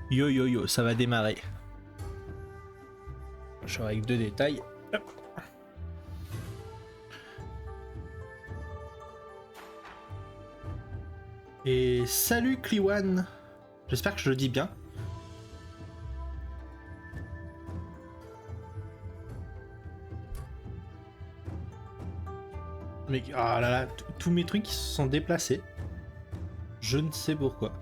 Yo yo yo, ça va démarrer. Je suis avec 2 détails. Hop. Et salut Kliwan. J'espère que je le dis bien. Mais ah là là, tous mes trucs se sont déplacés. Je ne sais pourquoi.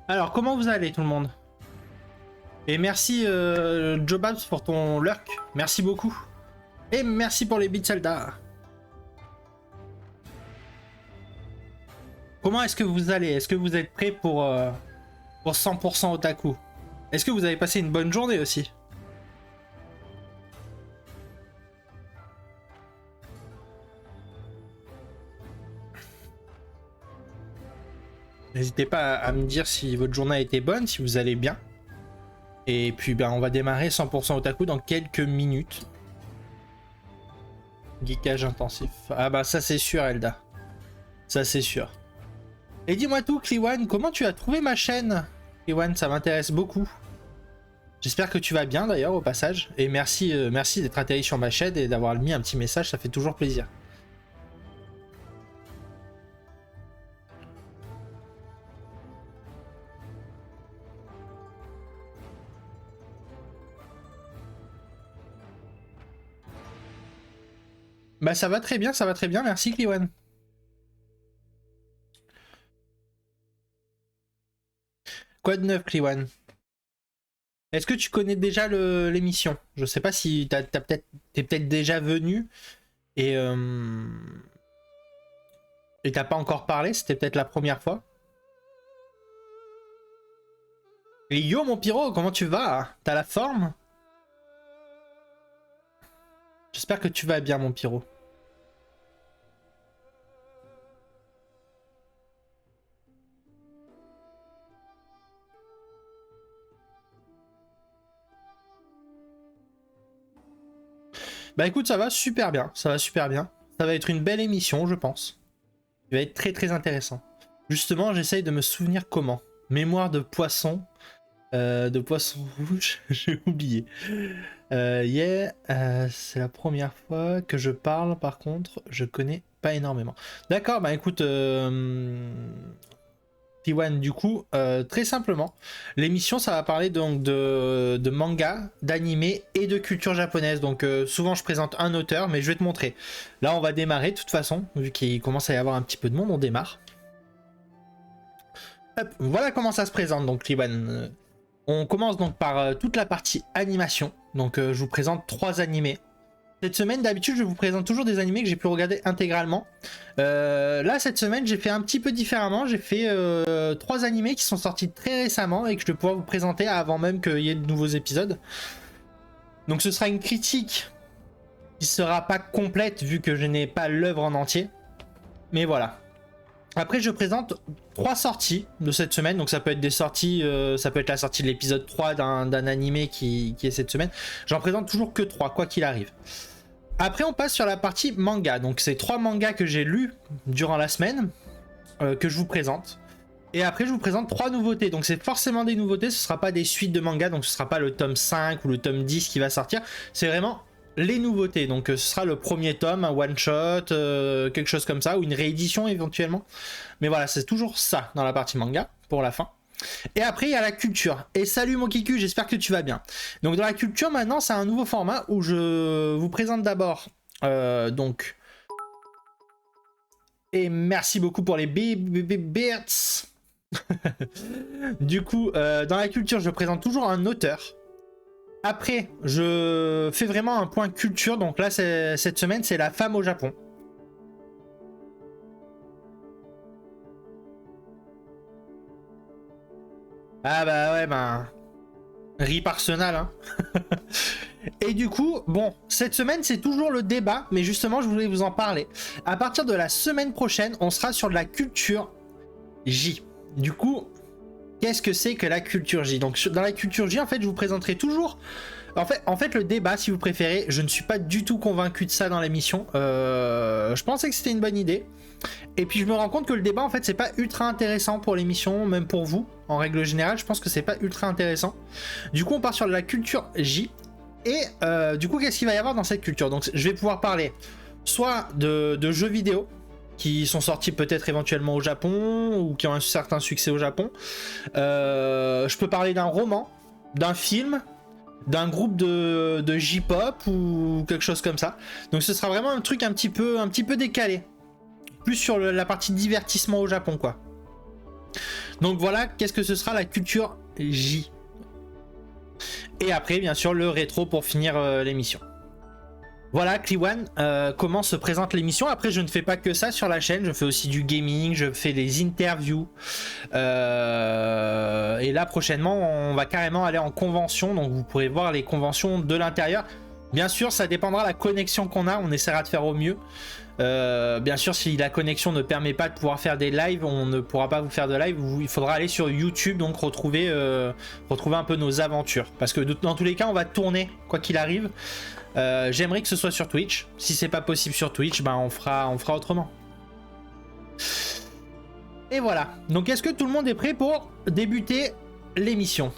Alors, comment vous allez tout le monde? Et merci Jobabs pour ton lurk. Merci beaucoup. Et merci pour les bits Zelda. Comment est-ce que vous allez? Est-ce que vous êtes prêts pour 100% otaku? Est-ce que vous avez passé une bonne journée aussi? N'hésitez pas à me dire si votre journée a été bonne, si vous allez bien. Et puis ben, on va démarrer 100% otaku dans quelques minutes. Geekage intensif. Ah bah ça c'est sûr Elda. Ça c'est sûr. Et dis-moi tout Kliwan, comment tu as trouvé ma chaîne? Kliwan, ça m'intéresse beaucoup. J'espère que tu vas bien d'ailleurs au passage. Et merci, merci d'être atterri sur ma chaîne et d'avoir mis un petit message, ça fait toujours plaisir. Bah ça va très bien, merci Kliwan. Quoi de neuf Kliwan? Est-ce que tu connais déjà l'émission? Je sais pas si t'es peut-être déjà venu et t'as pas encore parlé, c'était peut-être la première fois. Et yo mon pyro, comment tu vas? T'as la forme? J'espère que tu vas bien mon pyro. Bah écoute, ça va super bien, ça va super bien. Ça va être une belle émission, je pense. Il va être très très intéressant. Justement, j'essaye de me souvenir comment. Mémoire de poisson rouge, j'ai oublié. Yeah, c'est la première fois que je parle, par contre, je connais pas énormément. D'accord, bah écoute, T1, du coup, très simplement, l'émission ça va parler donc de manga, d'animé et de culture japonaise. Donc souvent je présente un auteur, mais je vais te montrer. Là on va démarrer de toute façon, vu qu'il commence à y avoir un petit peu de monde, on démarre. Hop, voilà comment ça se présente donc T1. On commence donc par toute la partie animation. Donc je vous présente 3 animés. Cette semaine, d'habitude, je vous présente toujours des animés que j'ai pu regarder intégralement. Là, cette semaine, j'ai fait un petit peu différemment. J'ai fait 3 animés qui sont sortis très récemment et que je vais pouvoir vous présenter avant même qu'il y ait de nouveaux épisodes. Donc ce sera une critique qui sera pas complète vu que je n'ai pas l'œuvre en entier. Mais voilà. Après, je présente 3 sorties de cette semaine. Donc ça peut être des sorties, ça peut être la sortie de l'épisode 3 d'un animé qui est cette semaine. J'en présente toujours que 3, quoi qu'il arrive. Après, on passe sur la partie manga. Donc c'est 3 mangas que j'ai lus durant la semaine, que je vous présente. Et après, je vous présente 3 nouveautés. Donc c'est forcément des nouveautés, ce ne sera pas des suites de mangas. Donc ce ne sera pas le tome 5 ou le tome 10 qui va sortir. C'est vraiment les nouveautés. Donc ce sera le premier tome, un one-shot, quelque chose comme ça, ou une réédition éventuellement. Mais voilà, c'est toujours ça dans la partie manga, pour la fin. Et après, il y a la culture. Et salut mon Kiku, j'espère que tu vas bien. Donc dans la culture, maintenant, c'est un nouveau format où je vous présente d'abord, donc... Et merci beaucoup pour les beats. Du coup, dans la culture, je présente toujours un auteur. Après, je fais vraiment un point culture. Donc là, cette semaine, c'est la femme au Japon. Ah bah ouais, bah... RIP Arsenal, hein. Et du coup, bon, cette semaine, c'est toujours le débat, mais justement, je voulais vous en parler. À partir de la semaine prochaine, on sera sur de la culture J. Du coup, qu'est-ce que c'est que la culture J? Donc, dans la culture J, en fait, je vous présenterai toujours En fait, le débat, si vous préférez, je ne suis pas du tout convaincu de ça dans l'émission. Je pensais que c'était une bonne idée. Et puis je me rends compte que le débat, en fait, c'est pas ultra intéressant pour l'émission, même pour vous. En règle générale, je pense que c'est pas ultra intéressant. Du coup, on part sur la culture J. Et du coup, qu'est-ce qu'il va y avoir dans cette culture? Donc, je vais pouvoir parler soit de jeux vidéo qui sont sortis peut-être éventuellement au Japon ou qui ont un certain succès au Japon. Je peux parler d'un roman, d'un film, d'un groupe de J-pop ou quelque chose comme ça. Donc ce sera vraiment un truc un petit peu décalé. Plus sur la partie divertissement au Japon, quoi. Donc voilà, qu'est-ce que ce sera la culture J. Et après, bien sûr, le rétro pour finir l'émission. Voilà, Clee-One, comment se présente l'émission. Après, je ne fais pas que ça sur la chaîne, je fais aussi du gaming, je fais des interviews. Et là, prochainement, on va carrément aller en convention, donc vous pourrez voir les conventions de l'intérieur. Bien sûr, ça dépendra de la connexion qu'on a, on essaiera de faire au mieux. Bien sûr, si la connexion ne permet pas de pouvoir faire des lives, on ne pourra pas vous faire de live. Il faudra aller sur YouTube, donc retrouver un peu nos aventures. Parce que dans tous les cas, on va tourner, quoi qu'il arrive. J'aimerais que ce soit sur Twitch. Si c'est pas possible sur Twitch, ben on fera autrement. Et voilà. Donc est-ce que tout le monde est prêt pour débuter l'émission?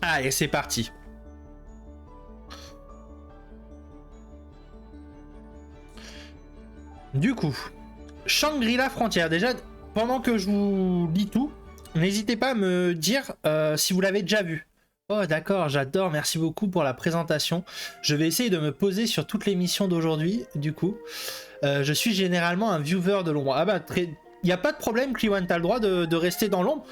Allez, c'est parti. Du coup, Shangri-La Frontière. Déjà, pendant que je vous lis tout, n'hésitez pas à me dire si vous l'avez déjà vu. Oh d'accord, j'adore, merci beaucoup pour la présentation. Je vais essayer de me poser sur toute l'émission d'aujourd'hui, du coup. Je suis généralement un viewer de l'ombre. Ah bah, il n'y a pas de problème, Clee-One, t'as le droit de rester dans l'ombre.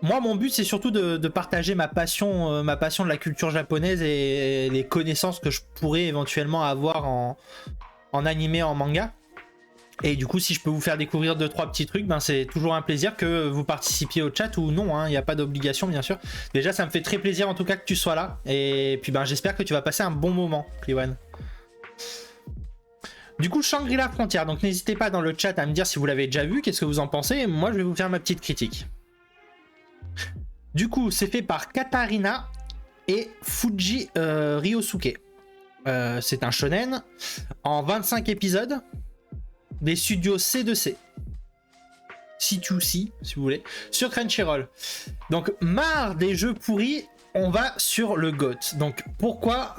Moi, mon but, c'est surtout de partager ma passion de la culture japonaise et les connaissances que je pourrais éventuellement avoir en animé, en manga. Et du coup, si je peux vous faire découvrir 2-3 petits trucs, ben c'est toujours un plaisir que vous participiez au chat ou non, il n'y a pas d'obligation bien sûr. Déjà, ça me fait très plaisir en tout cas que tu sois là. Et puis ben j'espère que tu vas passer un bon moment, Clee-One. Du coup, Shangri-La Frontière, donc n'hésitez pas dans le chat à me dire si vous l'avez déjà vu, qu'est-ce que vous en pensez. Et moi, je vais vous faire ma petite critique. Du coup, c'est fait par Katarina et Fuji Ryosuke. C'est un shonen en 25 épisodes. Des studios C2C. C2C, si vous voulez. Sur Crunchyroll. Donc, marre des jeux pourris, on va sur le GOAT. Donc, pourquoi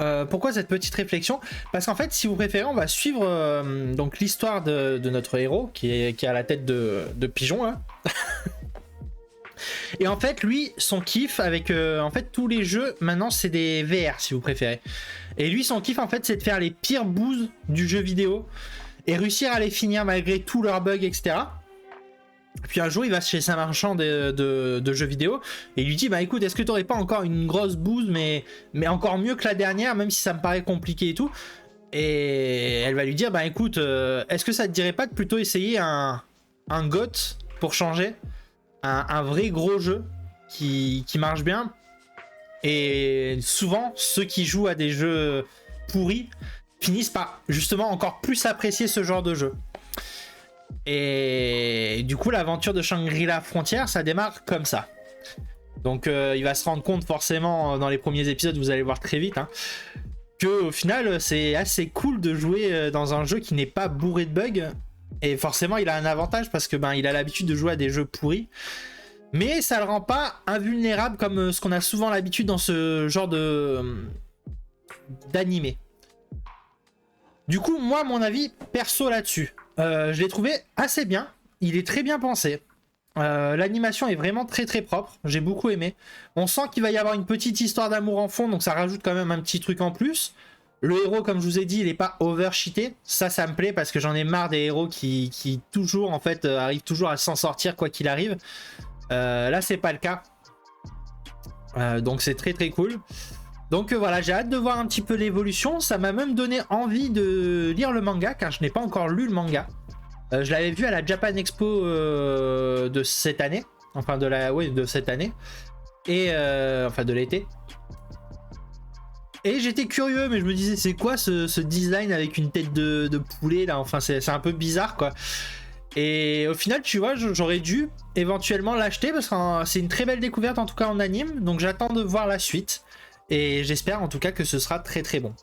cette petite réflexion? Parce qu'en fait, si vous préférez, on va suivre donc l'histoire de notre héros, qui est à la tête de pigeon, là. Et en fait, lui, son kiff avec en fait tous les jeux, maintenant, c'est des VR, si vous préférez. Et lui, son kiff, en fait, c'est de faire les pires bouses du jeu vidéo et réussir à les finir malgré tous leurs bugs, etc. Puis un jour, il va chez un marchand de jeux vidéo et il lui dit, bah écoute, est-ce que t'aurais pas encore une grosse bouse, mais encore mieux que la dernière, même si ça me paraît compliqué et tout. Et elle va lui dire, bah écoute, est-ce que ça te dirait pas de plutôt essayer un GOAT pour changer, un vrai gros jeu qui marche bien. Et souvent, ceux qui jouent à des jeux pourris finissent par justement encore plus apprécier ce genre de jeu. Et du coup, l'aventure de Shangri-La Frontière, ça démarre comme ça. Donc il va se rendre compte forcément dans les premiers épisodes, vous allez voir très vite, hein, que au final c'est assez cool de jouer dans un jeu qui n'est pas bourré de bugs. Et forcément il a un avantage parce que il a l'habitude de jouer à des jeux pourris. Mais ça le rend pas invulnérable comme ce qu'on a souvent l'habitude dans ce genre d'animé. Du coup, moi, mon avis perso là-dessus, je l'ai trouvé assez bien. Il est très bien pensé. L'animation est vraiment très très propre. J'ai beaucoup aimé. On sent qu'il va y avoir une petite histoire d'amour en fond, donc ça rajoute quand même un petit truc en plus. Le héros, comme je vous ai dit, il n'est pas overcheaté. Ça me plaît parce que j'en ai marre des héros qui toujours, en fait, arrivent toujours à s'en sortir quoi qu'il arrive. Là, c'est pas le cas. Donc c'est très très cool. Donc voilà, j'ai hâte de voir un petit peu l'évolution. Ça m'a même donné envie de lire le manga, car je n'ai pas encore lu le manga. Je l'avais vu à la Japan Expo de cette année. Enfin, de cette année. Et enfin, de l'été. Et j'étais curieux, mais je me disais, c'est quoi ce design avec une tête de poulet, là? Enfin, c'est un peu bizarre, quoi. Et au final, tu vois, j'aurais dû éventuellement l'acheter parce que c'est une très belle découverte en tout cas en anime. Donc j'attends de voir la suite. Et j'espère en tout cas que ce sera très très bon.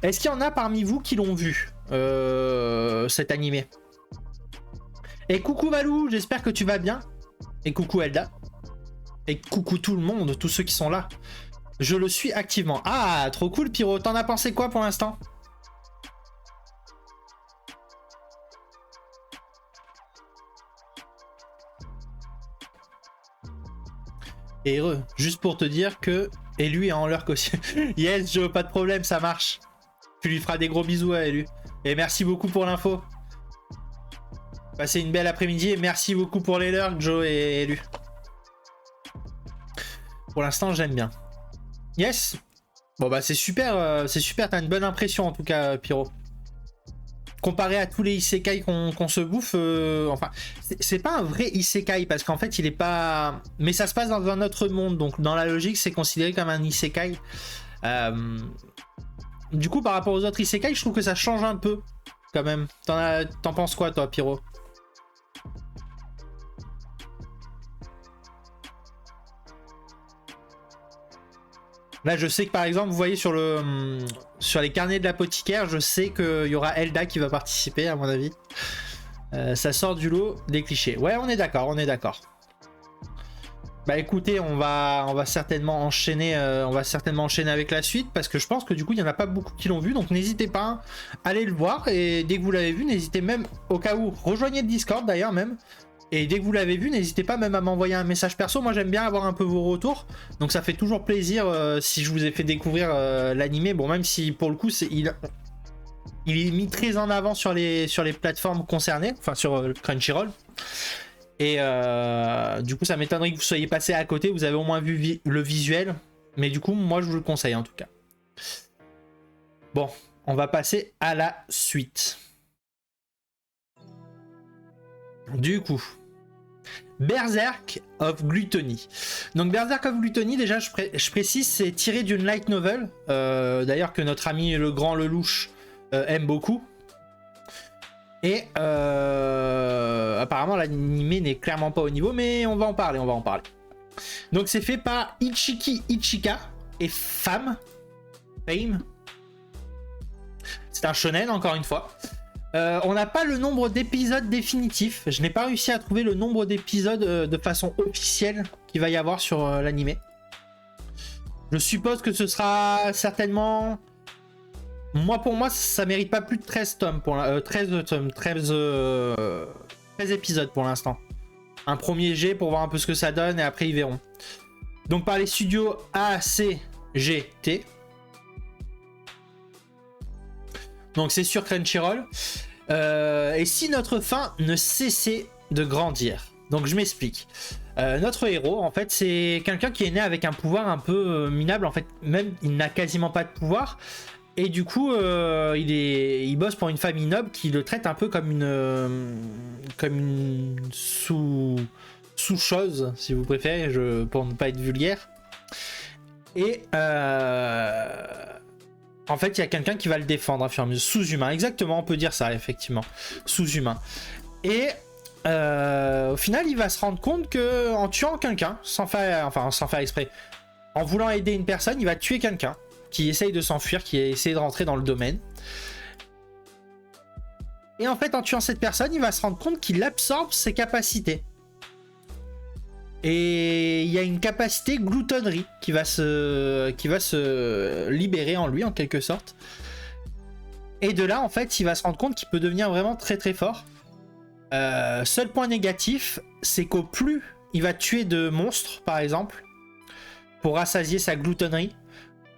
Est-ce qu'il y en a parmi vous qui l'ont vu, cet animé? Et coucou Valou, j'espère que tu vas bien. Et coucou Elda. Et coucou tout le monde, tous ceux qui sont là. Je le suis activement. Ah, trop cool Pyro, t'en as pensé quoi pour l'instant? Et heureux, juste pour te dire que... Et lui en leur aussi. Yes, Joe, pas de problème, ça marche. Tu lui feras des gros bisous à Elu. Et merci beaucoup pour l'info. Passez une belle après-midi et merci beaucoup pour les lurks, Joe et Elu. Pour l'instant, j'aime bien. Yes. Bon bah c'est super, t'as une bonne impression en tout cas, Pyro. Comparé à tous les isekai qu'on se bouffe, enfin, c'est pas un vrai isekai parce qu'en fait il est pas... Mais ça se passe dans un autre monde, donc dans la logique c'est considéré comme un isekai. Du coup par rapport aux autres isekai, je trouve que ça change un peu quand même. T'en penses quoi toi, Pyro? Là, je sais que par exemple, vous voyez sur les carnets de l'apothicaire, je sais qu'il y aura Elda qui va participer, à mon avis. Ça sort du lot des clichés. Ouais, on est d'accord, on est d'accord. Bah écoutez, on va certainement enchaîner, avec la suite parce que je pense que du coup, il y en a pas beaucoup qui l'ont vu, donc n'hésitez pas à aller le voir et dès que vous l'avez vu, n'hésitez même au cas où rejoignez le Discord d'ailleurs même. Et dès que vous l'avez vu, n'hésitez pas même à m'envoyer un message perso. Moi, j'aime bien avoir un peu vos retours. Donc, ça fait toujours plaisir si je vous ai fait découvrir l'animé. Bon, même si pour le coup, il est mis très en avant sur les plateformes concernées. Enfin, sur Crunchyroll. Et du coup, ça m'étonnerait que vous soyez passé à côté. Vous avez au moins vu le visuel. Mais du coup, moi, je vous le conseille en tout cas. Bon, on va passer à la suite. Du coup... Berserk of Gluttony. Donc Berserk of Gluttony, déjà je précise, c'est tiré d'une light novel, d'ailleurs que notre ami le grand Lelouch aime beaucoup. Et apparemment l'animé n'est clairement pas au niveau, mais on va en parler, Donc c'est fait par Ichiki Ichika et Fame. C'est un shonen encore une fois. On n'a pas le nombre d'épisodes définitif. Je n'ai pas réussi à trouver le nombre d'épisodes de façon officielle qu'il va y avoir sur l'animé. Je suppose que ce sera certainement... Pour moi, ça mérite pas plus de 13 tomes. 13 épisodes pour l'instant. Un premier jet pour voir un peu ce que ça donne et après ils verront. Donc par les studios ACGT. Donc c'est sur Crunchyroll. Et si notre fin ne cessait de grandir. Donc je m'explique. Notre héros, en fait, c'est quelqu'un qui est né avec un pouvoir un peu minable. En fait, même il n'a quasiment pas de pouvoir. Et du coup, il bosse pour une famille noble qui le traite un peu comme une sous-chose, si vous préférez, pour ne pas être vulgaire. Et en fait, il y a quelqu'un qui va le défendre, sous-humain. Exactement, on peut dire ça, effectivement. Sous-humain. Et au final, il va se rendre compte que en tuant quelqu'un, sans faire exprès, en voulant aider une personne, il va tuer quelqu'un qui essaye de s'enfuir, qui essaye de rentrer dans le domaine. Et en fait, en tuant cette personne, il va se rendre compte qu'il absorbe ses capacités. Et il y a une capacité gloutonnerie qui va se libérer en lui en quelque sorte. Et de là en fait il va se rendre compte qu'il peut devenir vraiment très très fort. Seul point négatif, c'est qu'au plus il va tuer de monstres par exemple, pour rassasier sa gloutonnerie,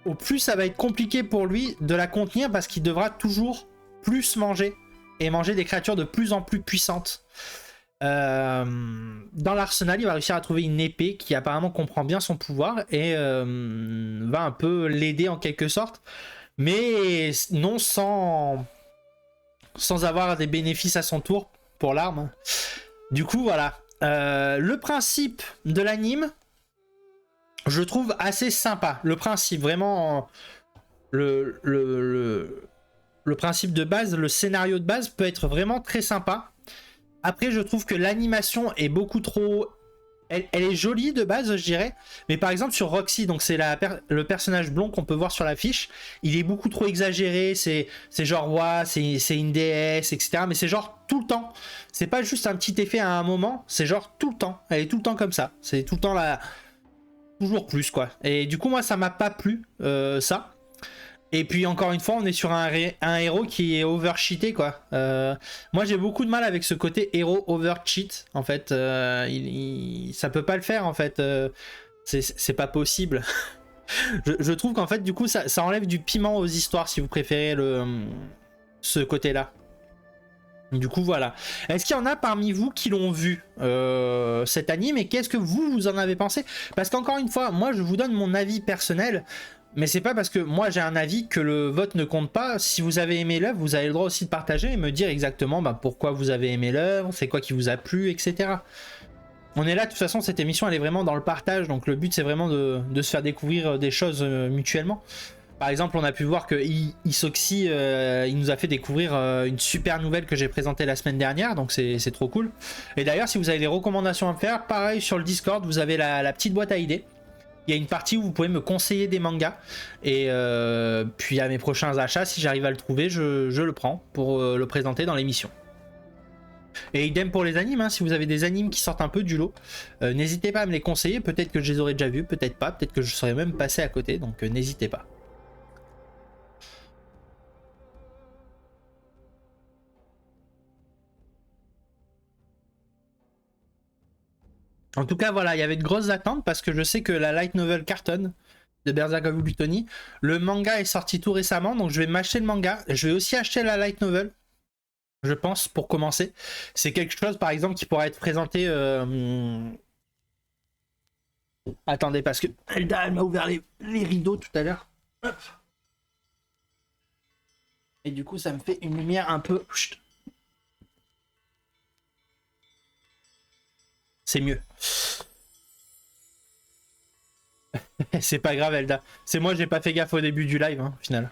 au plus ça va être compliqué pour lui de la contenir parce qu'il devra toujours plus manger. Et manger des créatures de plus en plus puissantes. Dans l'arsenal, il va réussir à trouver une épée qui apparemment comprend bien son pouvoir et va un peu l'aider en quelque sorte, mais non sans avoir des bénéfices à son tour pour l'arme. Du coup, voilà. Le principe de l'anime, je trouve assez sympa. Le principe, vraiment, le principe de base, le scénario de base peut être vraiment très sympa. Après, je trouve que l'animation est beaucoup trop... Elle est jolie de base, je dirais. Mais par exemple, sur Roxy, donc c'est le personnage blond qu'on peut voir sur l'affiche, il est beaucoup trop exagéré. C'est genre, ouais, c'est une déesse, etc. Mais c'est genre tout le temps. C'est pas juste un petit effet à un moment, c'est genre tout le temps. Elle est tout le temps comme ça. C'est tout le temps là. Toujours plus, quoi. Et du coup, moi, ça m'a pas plu, ça. Et puis encore une fois, on est sur un héros qui est overcheaté, quoi. Moi, j'ai beaucoup de mal avec ce côté héros overcheat. En fait, ça peut pas le faire, en fait. C'est pas possible. je trouve qu'en fait, du coup, ça enlève du piment aux histoires, si vous préférez ce côté-là. Du coup, voilà. Est-ce qu'il y en a parmi vous qui l'ont vu, cet anime, et qu'est-ce que vous en avez pensé? Parce qu'encore une fois, moi, je vous donne mon avis personnel. Mais c'est pas parce que moi j'ai un avis que le vote ne compte pas. Si vous avez aimé l'œuvre, vous avez le droit aussi de partager et me dire exactement pourquoi vous avez aimé l'œuvre, c'est quoi qui vous a plu, etc. On est là, de toute façon, cette émission elle est vraiment dans le partage, donc le but c'est vraiment de se faire découvrir des choses mutuellement. Par exemple, on a pu voir que Isoxy, il nous a fait découvrir une super nouvelle que j'ai présentée la semaine dernière, donc c'est trop cool. Et d'ailleurs, si vous avez des recommandations à me faire, pareil sur le Discord, vous avez la petite boîte à idées. Il y a une partie où vous pouvez me conseiller des mangas. Et puis à mes prochains achats, si j'arrive à le trouver, je le prends pour le présenter dans l'émission. Et idem pour les animes, hein, si vous avez des animes qui sortent un peu du lot, n'hésitez pas à me les conseiller. Peut-être que je les aurais déjà vus, peut-être pas. Peut-être que je serais même passé à côté, donc n'hésitez pas. En tout cas, voilà, il y avait de grosses attentes parce que je sais que la light novel cartonne de Berserk of Buitoni. Le manga est sorti tout récemment, donc je vais m'acheter le manga. Je vais aussi acheter la light novel, je pense, pour commencer. C'est quelque chose, par exemple, qui pourra être présenté... Attendez, parce que Elda, elle m'a ouvert les rideaux tout à l'heure. Et du coup, ça me fait une lumière un peu... C'est mieux. C'est pas grave, Elda. C'est moi, j'ai pas fait gaffe au début du live, hein, au final.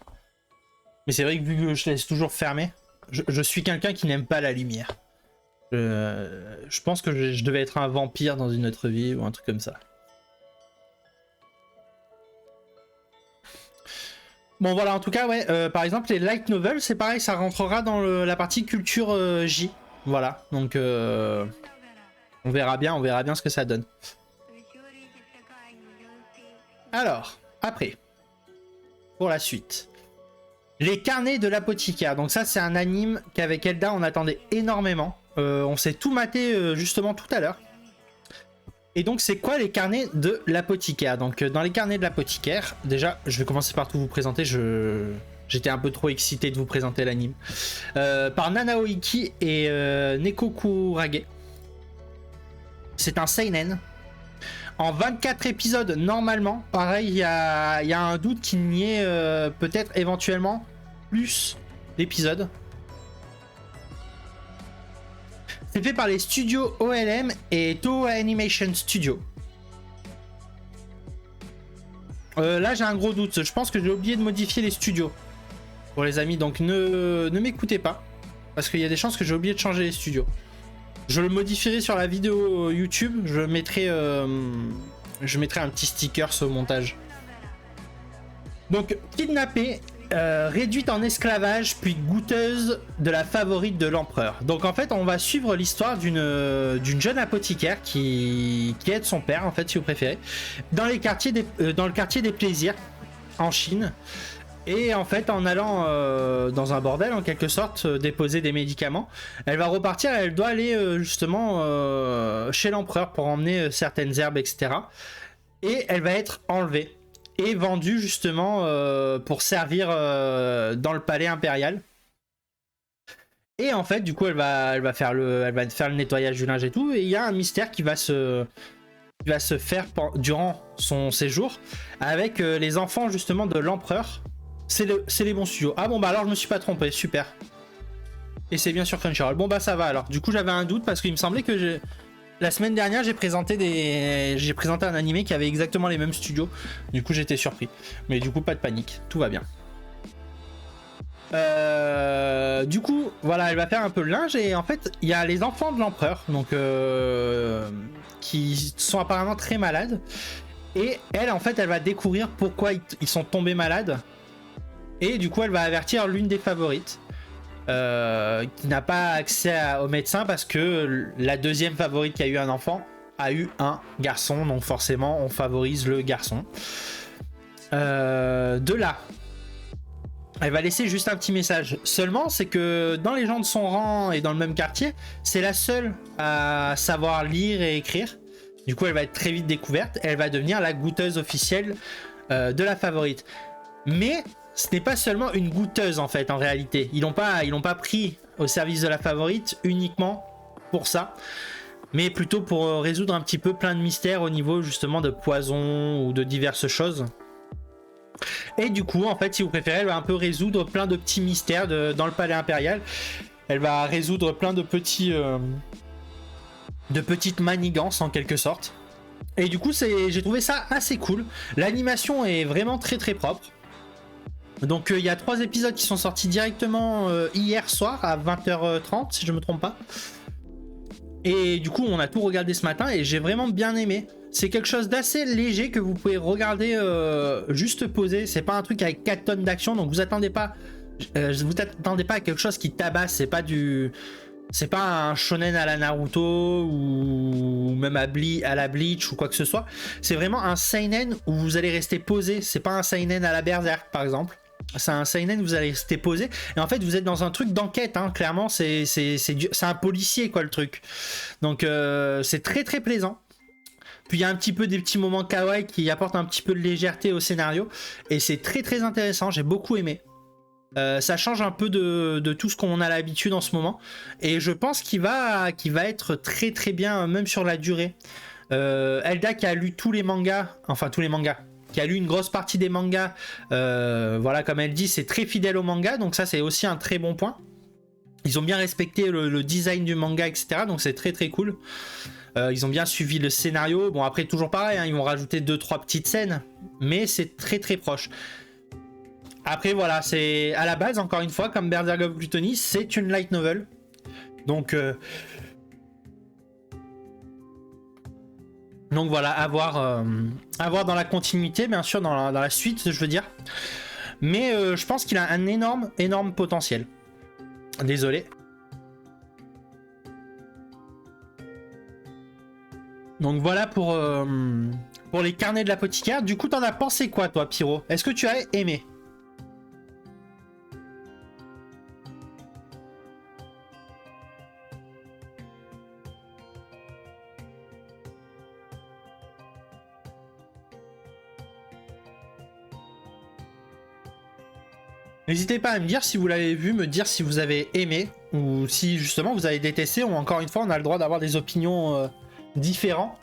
Mais c'est vrai que vu que je laisse toujours fermé, je suis quelqu'un qui n'aime pas la lumière. Je pense que je devais être un vampire dans une autre vie ou un truc comme ça. Bon voilà, en tout cas, ouais, par exemple, les light novels, c'est pareil, ça rentrera dans la partie culture J. Voilà, donc on verra bien ce que ça donne. Alors, après, pour la suite. Les carnets de l'apothicaire. Donc ça, c'est un anime qu'avec Elda, on attendait énormément. On s'est tout maté justement tout à l'heure. Et donc, c'est quoi les carnets de l'apothicaire? Donc, dans les carnets de l'apothicaire, déjà, je vais commencer par tout vous présenter. J'étais un peu trop excité de vous présenter l'anime. Par Nanao Iki et Neko Kurage. C'est un seinen. En 24 épisodes, normalement, pareil, il y a un doute qu'il n'y ait peut-être éventuellement plus d'épisodes. C'est fait par les studios OLM et Toho Animation Studio. Là, j'ai un gros doute. Je pense que j'ai oublié de modifier les studios. Pour les amis, donc ne m'écoutez pas. Parce qu'il y a des chances que j'ai oublié de changer les studios. Je le modifierai sur la vidéo YouTube. Je mettrai un petit sticker au montage. Donc, kidnappée, réduite en esclavage, puis goûteuse de la favorite de l'empereur. Donc en fait, on va suivre l'histoire d'une jeune apothicaire qui aide son père, en fait, si vous préférez, dans le quartier des plaisirs, en Chine. Et en fait, en allant dans un bordel, en quelque sorte, déposer des médicaments, elle va repartir, elle doit aller justement chez l'empereur pour emmener certaines herbes, etc. Et elle va être enlevée et vendue justement pour servir dans le palais impérial. Et en fait, du coup, elle va faire le nettoyage du linge et tout. Et il y a un mystère qui va se faire durant son séjour avec les enfants justement de l'empereur. C'est les bons studios. Ah bon, bah alors je me suis pas trompé, super. Et c'est bien sur Crunchyroll. Bon bah ça va alors. Du coup j'avais un doute parce qu'il me semblait que la semaine dernière j'ai présenté un animé qui avait exactement les mêmes studios. Du coup j'étais surpris. Mais du coup pas de panique, tout va bien. Du coup, voilà, elle va faire un peu le linge et en fait, il y a les enfants de l'empereur, donc qui sont apparemment très malades. Et elle, en fait, elle va découvrir pourquoi ils sont tombés malades. Et du coup, elle va avertir l'une des favorites qui n'a pas accès au médecin parce que la deuxième favorite qui a eu un enfant a eu un garçon, donc forcément, on favorise le garçon. De là. Elle va laisser juste un petit message. Seulement, c'est que dans les gens de son rang et dans le même quartier, c'est la seule à savoir lire et écrire. Du coup, elle va être très vite découverte. Elle va devenir la goûteuse officielle de la favorite. Mais ce n'est pas seulement une goûteuse en fait, en réalité. Ils l'ont pas pris au service de la favorite uniquement pour ça. Mais plutôt pour résoudre un petit peu plein de mystères au niveau justement de poison ou de diverses choses. Et du coup, en fait, si vous préférez, elle va un peu résoudre plein de petits mystères dans le palais impérial. Elle va résoudre plein de petites manigances en quelque sorte. Et du coup, j'ai trouvé ça assez cool. L'animation est vraiment très très propre. Donc il y a 3 épisodes qui sont sortis directement hier soir à 20h30 si je me trompe pas. Et du coup, on a tout regardé ce matin et j'ai vraiment bien aimé. C'est quelque chose d'assez léger que vous pouvez regarder juste posé. C'est pas un truc avec 4 tonnes d'action, donc vous attendez pas à quelque chose qui tabasse. C'est pas un shonen à la Naruto ou même à la Bleach ou quoi que ce soit. C'est vraiment un seinen où vous allez rester posé. C'est pas un seinen à la Berserk par exemple. C'est un seinen où vous allez rester posé et en fait vous êtes dans un truc d'enquête hein. Clairement c'est un policier quoi le truc, donc c'est très très plaisant. Puis il y a un petit peu des petits moments kawaii qui apportent un petit peu de légèreté au scénario et c'est très très intéressant, j'ai beaucoup aimé. Ça change un peu de tout ce qu'on a l'habitude en ce moment et je pense qu'il va être très très bien même sur la durée. Elda qui a lu tous les mangas, qui a lu une grosse partie des mangas, voilà, comme elle dit, c'est très fidèle au manga, donc ça c'est aussi un très bon point. Ils ont bien respecté le design du manga, etc. Donc c'est très très cool. Ils ont bien suivi le scénario. Bon après toujours pareil, hein, ils vont rajouter 2-3 petites scènes, mais c'est très très proche. Après voilà, c'est à la base encore une fois comme Berserk of Gluttony, c'est une light novel. Donc voilà, à voir dans la continuité, bien sûr, dans la suite, je veux dire. Mais je pense qu'il a un énorme potentiel. Désolé. Donc voilà pour les carnets de l'apothicaire. Du coup, t'en as pensé quoi, toi, Pyro? Est-ce que tu as aimé? N'hésitez pas à me dire si vous l'avez vu, me dire si vous avez aimé ou si justement vous avez détesté, ou encore une fois on a le droit d'avoir des opinions différentes.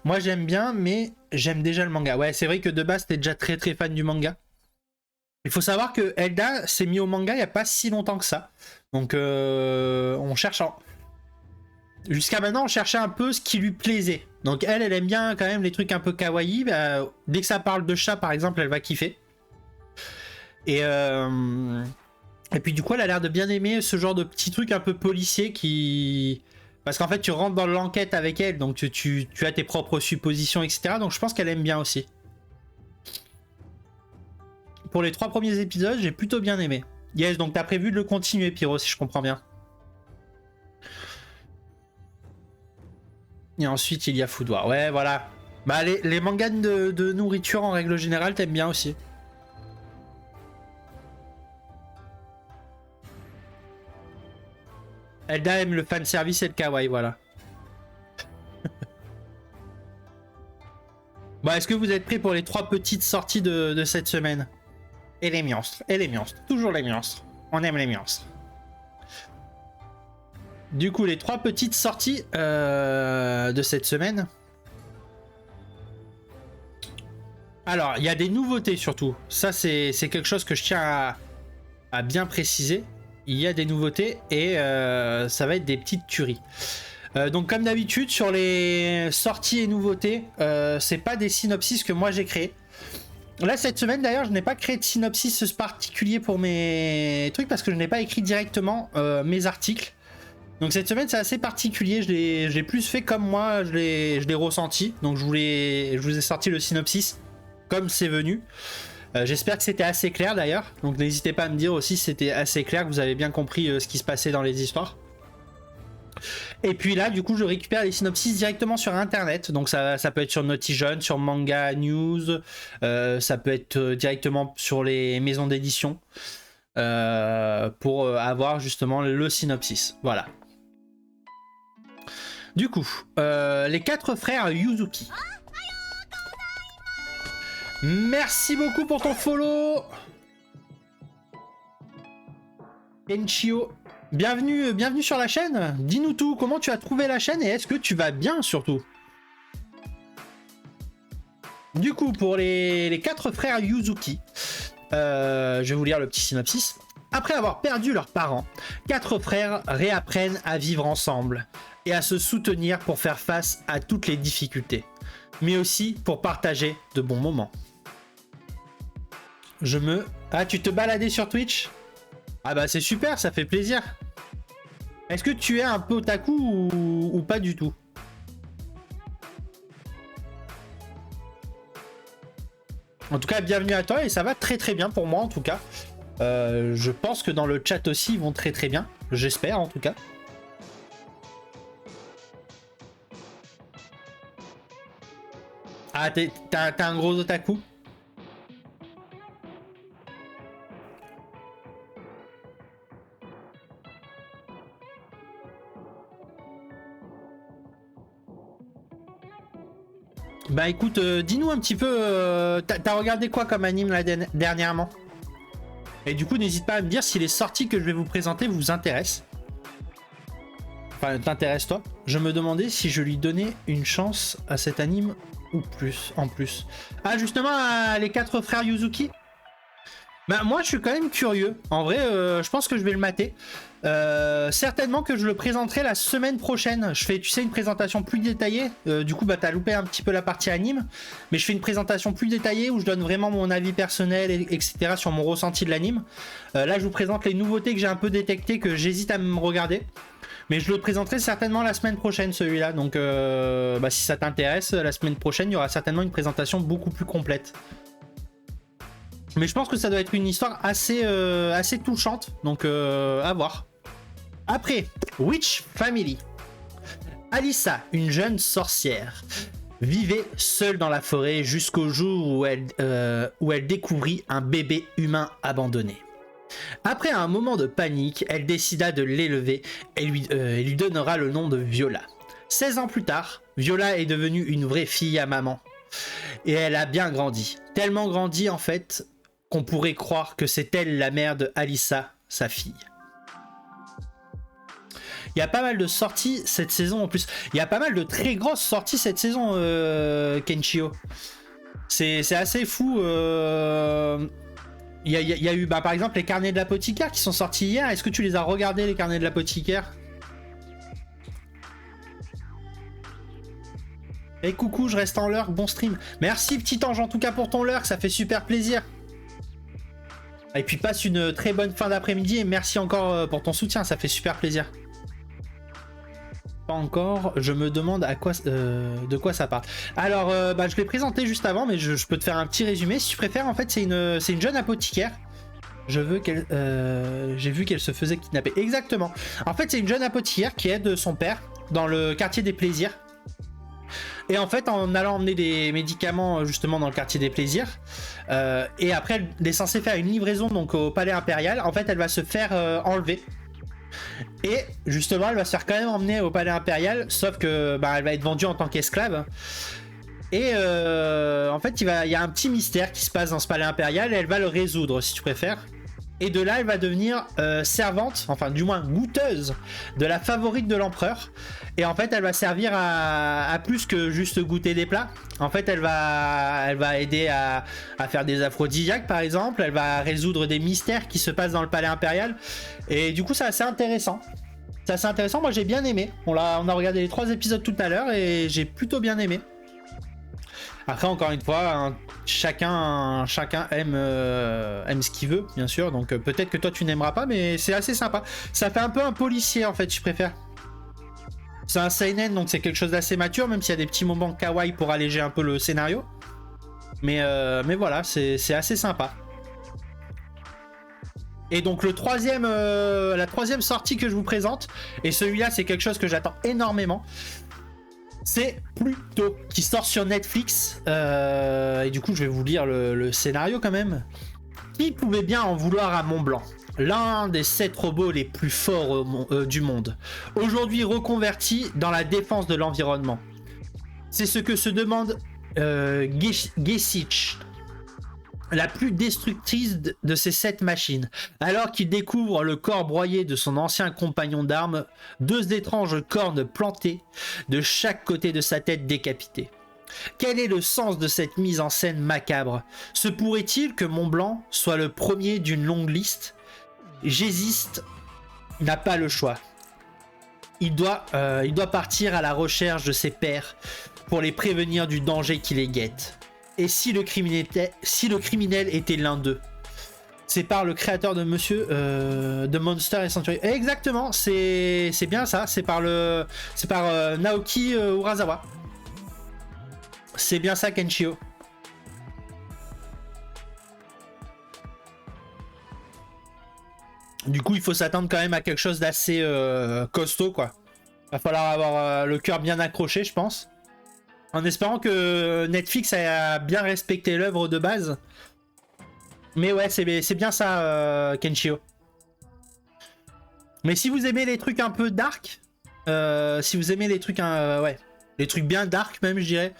Moi j'aime bien, mais j'aime déjà le manga. Ouais, c'est vrai que de base t'es déjà très très fan du manga. Il faut savoir que Elda s'est mis au manga il n'y a pas si longtemps que ça. Donc on cherche... Jusqu'à maintenant on cherchait un peu ce qui lui plaisait. Donc elle aime bien quand même les trucs un peu kawaii. Bah, dès que ça parle de chat par exemple, elle va kiffer. Et puis du coup elle a l'air de bien aimer ce genre de petits trucs un peu policiers qui... Parce qu'en fait tu rentres dans l'enquête avec elle, donc tu as tes propres suppositions, etc. Donc je pense qu'elle aime bien aussi. Pour les 3 premiers épisodes, j'ai plutôt bien aimé. Yes, donc t'as prévu de le continuer, Pyro, si je comprends bien. Et ensuite il y a Food War. Ouais, voilà. Bah les mangas de nourriture en règle générale, t'aimes bien aussi. Elda aime le fanservice et le kawaii, voilà. Bon, est-ce que vous êtes prêts pour les 3 petites sorties de cette semaine? Et les monstres, toujours les monstres. On aime les monstres. Du coup, les 3 petites sorties de cette semaine. Alors, il y a des nouveautés surtout. Ça, c'est quelque chose que je tiens à bien préciser. Il y a des nouveautés et ça va être des petites tueries. Donc comme d'habitude sur les sorties et nouveautés, c'est pas des synopsis que moi j'ai créés. Là, cette semaine, d'ailleurs, je n'ai pas créé de synopsis particulier pour mes trucs parce que je n'ai pas écrit directement mes articles. Donc cette semaine, c'est assez particulier. Je l'ai plus fait comme moi, je l'ai ressenti. Donc je vous ai sorti le synopsis comme c'est venu. J'espère que c'était assez clair d'ailleurs. Donc n'hésitez pas à me dire aussi si c'était assez clair, que vous avez bien compris ce qui se passait dans les histoires. Et puis là, du coup, je récupère les synopsis directement sur internet. Donc ça peut être sur Notijon, sur Manga News, ça peut être directement sur les maisons d'édition pour avoir justement le synopsis. Voilà. Du coup, les 4 frères Yuzuki. Merci beaucoup pour ton follow. Kenchio. Bienvenue sur la chaîne. Dis-nous tout, comment tu as trouvé la chaîne et est-ce que tu vas bien surtout? Du coup, pour les 4 frères Yuzuki, je vais vous lire le petit synopsis. Après avoir perdu leurs parents, 4 frères réapprennent à vivre ensemble et à se soutenir pour faire face à toutes les difficultés, mais aussi pour partager de bons moments. Ah, tu te baladais sur Twitch? Ah bah c'est super, ça fait plaisir. Est-ce que tu es un peu otaku ou pas du tout? En tout cas, bienvenue à toi et ça va très très bien pour moi en tout cas. Je pense que dans le chat aussi ils vont très très bien. J'espère en tout cas. Ah, t'as un gros otaku? Bah écoute, dis-nous un petit peu, t'as regardé quoi comme anime là, dernièrement? Et du coup, n'hésite pas à me dire si les sorties que je vais vous présenter vous intéressent. Enfin, t'intéresse toi? Je me demandais si je lui donnais une chance à cet anime ou plus, en plus. Ah, justement, les 4 frères Yuzuki? Bah moi, je suis quand même curieux. En vrai, je pense que je vais le mater. Certainement que je le présenterai la semaine prochaine. Je fais, tu sais, une présentation plus détaillée. Du coup, bah t'as loupé un petit peu la partie anime. Mais je fais une présentation plus détaillée où je donne vraiment mon avis personnel, etc. sur mon ressenti de l'anime. Là, je vous présente les nouveautés que j'ai un peu détectées, que j'hésite à me regarder. Mais je le présenterai certainement la semaine prochaine, celui-là. Donc, bah, si ça t'intéresse, la semaine prochaine, il y aura certainement une présentation beaucoup plus complète. Mais je pense que ça doit être une histoire assez touchante. Donc, à voir. Après, Witch Family. Alyssa, une jeune sorcière, vivait seule dans la forêt jusqu'au jour où elle découvrit un bébé humain abandonné. Après un moment de panique, elle décida de l'élever et lui donnera le nom de Viola. 16 ans plus tard, Viola est devenue une vraie fille à maman. Et elle a bien grandi. Tellement grandi en fait qu'on pourrait croire que c'est elle la mère de Alyssa, sa fille. Il y a pas mal de sorties cette saison en plus. Il y a pas mal de très grosses sorties cette saison, Kenchio. C'est assez fou. Il y a eu bah, par exemple les carnets de l'apothicaire qui sont sortis hier. Est-ce que tu les as regardés, les carnets de l'apothicaire? Et coucou, je reste en lurk, bon stream. Merci petit ange en tout cas pour ton lurk, ça fait super plaisir. Et puis passe une très bonne fin d'après-midi et merci encore pour ton soutien, ça fait super plaisir. Pas encore, je me demande de quoi ça parle. Alors, bah, je l'ai présenté juste avant, mais je peux te faire un petit résumé. Si tu préfères, en fait, c'est une jeune apothicaire. J'ai vu qu'elle se faisait kidnapper. Exactement. En fait, c'est une jeune apothicaire qui aide son père dans le quartier des plaisirs. Et en fait, en allant emmener des médicaments justement dans le quartier des plaisirs, et après, elle est censée faire une livraison donc au palais impérial. En fait, elle va se faire enlever. Et justement, elle va se faire quand même emmener au palais impérial, sauf que bah, elle va être vendue en tant qu'esclave. Et en fait, il y a un petit mystère qui se passe dans ce palais impérial et elle va le résoudre, si tu préfères. Et de là, elle va devenir servante, enfin du moins goûteuse de la favorite de l'empereur. Et en fait, elle va servir à plus que juste goûter des plats. En fait, elle va aider à faire des aphrodisiaques, par exemple. Elle va résoudre des mystères qui se passent dans le palais impérial. Et du coup, c'est assez intéressant. C'est assez intéressant, moi j'ai bien aimé. On a regardé les 3 épisodes tout à l'heure et j'ai plutôt bien aimé. Après, encore une fois, hein, chacun aime, aime ce qu'il veut, bien sûr. Donc peut-être que toi tu n'aimeras pas, mais c'est assez sympa. Ça fait un peu un policier en fait, je préfère. C'est un seinen, donc c'est quelque chose d'assez mature, même s'il y a des petits moments kawaii pour alléger un peu le scénario. Mais voilà, c'est assez sympa. Et donc la troisième sortie que je vous présente, et celui-là c'est quelque chose que j'attends énormément, c'est Pluto, qui sort sur Netflix. Et du coup je vais vous lire le scénario quand même. Qui pouvait bien en vouloir à Mont-Blanc, l'un des 7 robots les plus forts du monde, aujourd'hui reconverti dans la défense de l'environnement. C'est ce que se demande Gesich, la plus destructrice de ces 7 machines, alors qu'il découvre le corps broyé de son ancien compagnon d'armes, 2 étranges cornes plantées de chaque côté de sa tête décapitée. Quel est le sens de cette mise en scène macabre? Se pourrait-il que Mont-Blanc soit le premier d'une longue liste? Gésiste n'a pas le choix. Il doit partir à la recherche de ses pairs pour les prévenir du danger qui les guette. Et si le criminel était l'un d'eux? C'est par le créateur de Monsieur de Monster et Century. Exactement, c'est bien ça. C'est par Naoki Urasawa. C'est bien ça, Kenshio. Du coup, il faut s'attendre quand même à quelque chose d'assez costaud, quoi. Va falloir avoir le cœur bien accroché, je pense. En espérant que Netflix a bien respecté l'œuvre de base. Mais ouais, c'est bien ça, Kenshio. Mais si vous aimez les trucs un peu dark, si vous aimez les trucs, ouais, les trucs bien dark même, je dirais,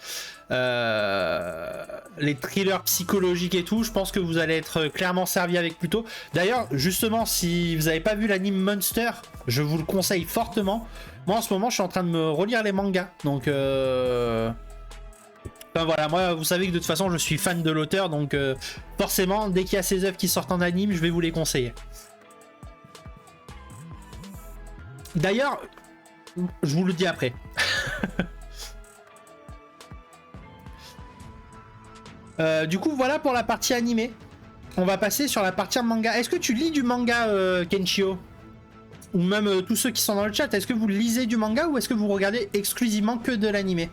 les thrillers psychologiques et tout, je pense que vous allez être clairement servi avec Pluto. D'ailleurs, justement, si vous n'avez pas vu l'anime Monster, je vous le conseille fortement. Moi en ce moment je suis en train de me relire les mangas, donc enfin voilà, moi vous savez que de toute façon je suis fan de l'auteur, donc forcément dès qu'il y a ces œuvres qui sortent en anime, je vais vous les conseiller. D'ailleurs, je vous le dis après. Du coup voilà pour la partie animée. On va passer sur la partie manga. Est-ce que tu lis du manga, Kenshio? Ou même tous ceux qui sont dans le chat, est-ce que vous lisez du manga ou est-ce que vous regardez exclusivement que de l'animé?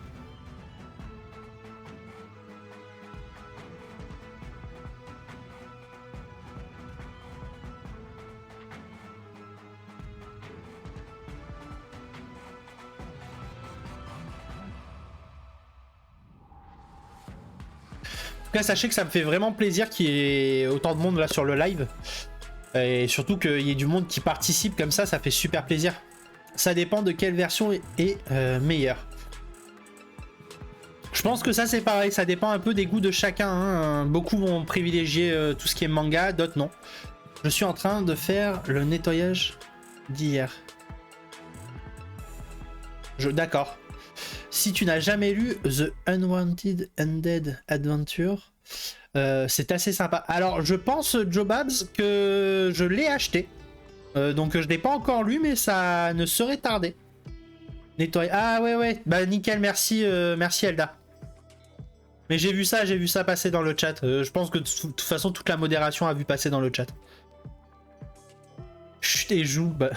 En tout cas, sachez que ça me fait vraiment plaisir qu'il y ait autant de monde là sur le live. Et surtout qu'il y ait du monde qui participe comme ça fait super plaisir. Ça dépend de quelle version est meilleure. Je pense que ça c'est pareil, ça dépend un peu des goûts de chacun, hein. Beaucoup vont privilégier tout ce qui est manga, d'autres non. Je suis en train de faire le nettoyage d'hier. D'accord. Si tu n'as jamais lu The Unwanted Undead Adventure, c'est assez sympa. Alors je pense, Joe Babs, que je l'ai acheté. Donc je l'ai pas encore lu, mais ça ne saurait tarder. Nettoyer. Ah ouais. Bah nickel, merci, merci Elda. Mais j'ai vu ça passer dans le chat. Je pense que de toute façon toute la modération a vu passer dans le chat. Chut et joue. Bah...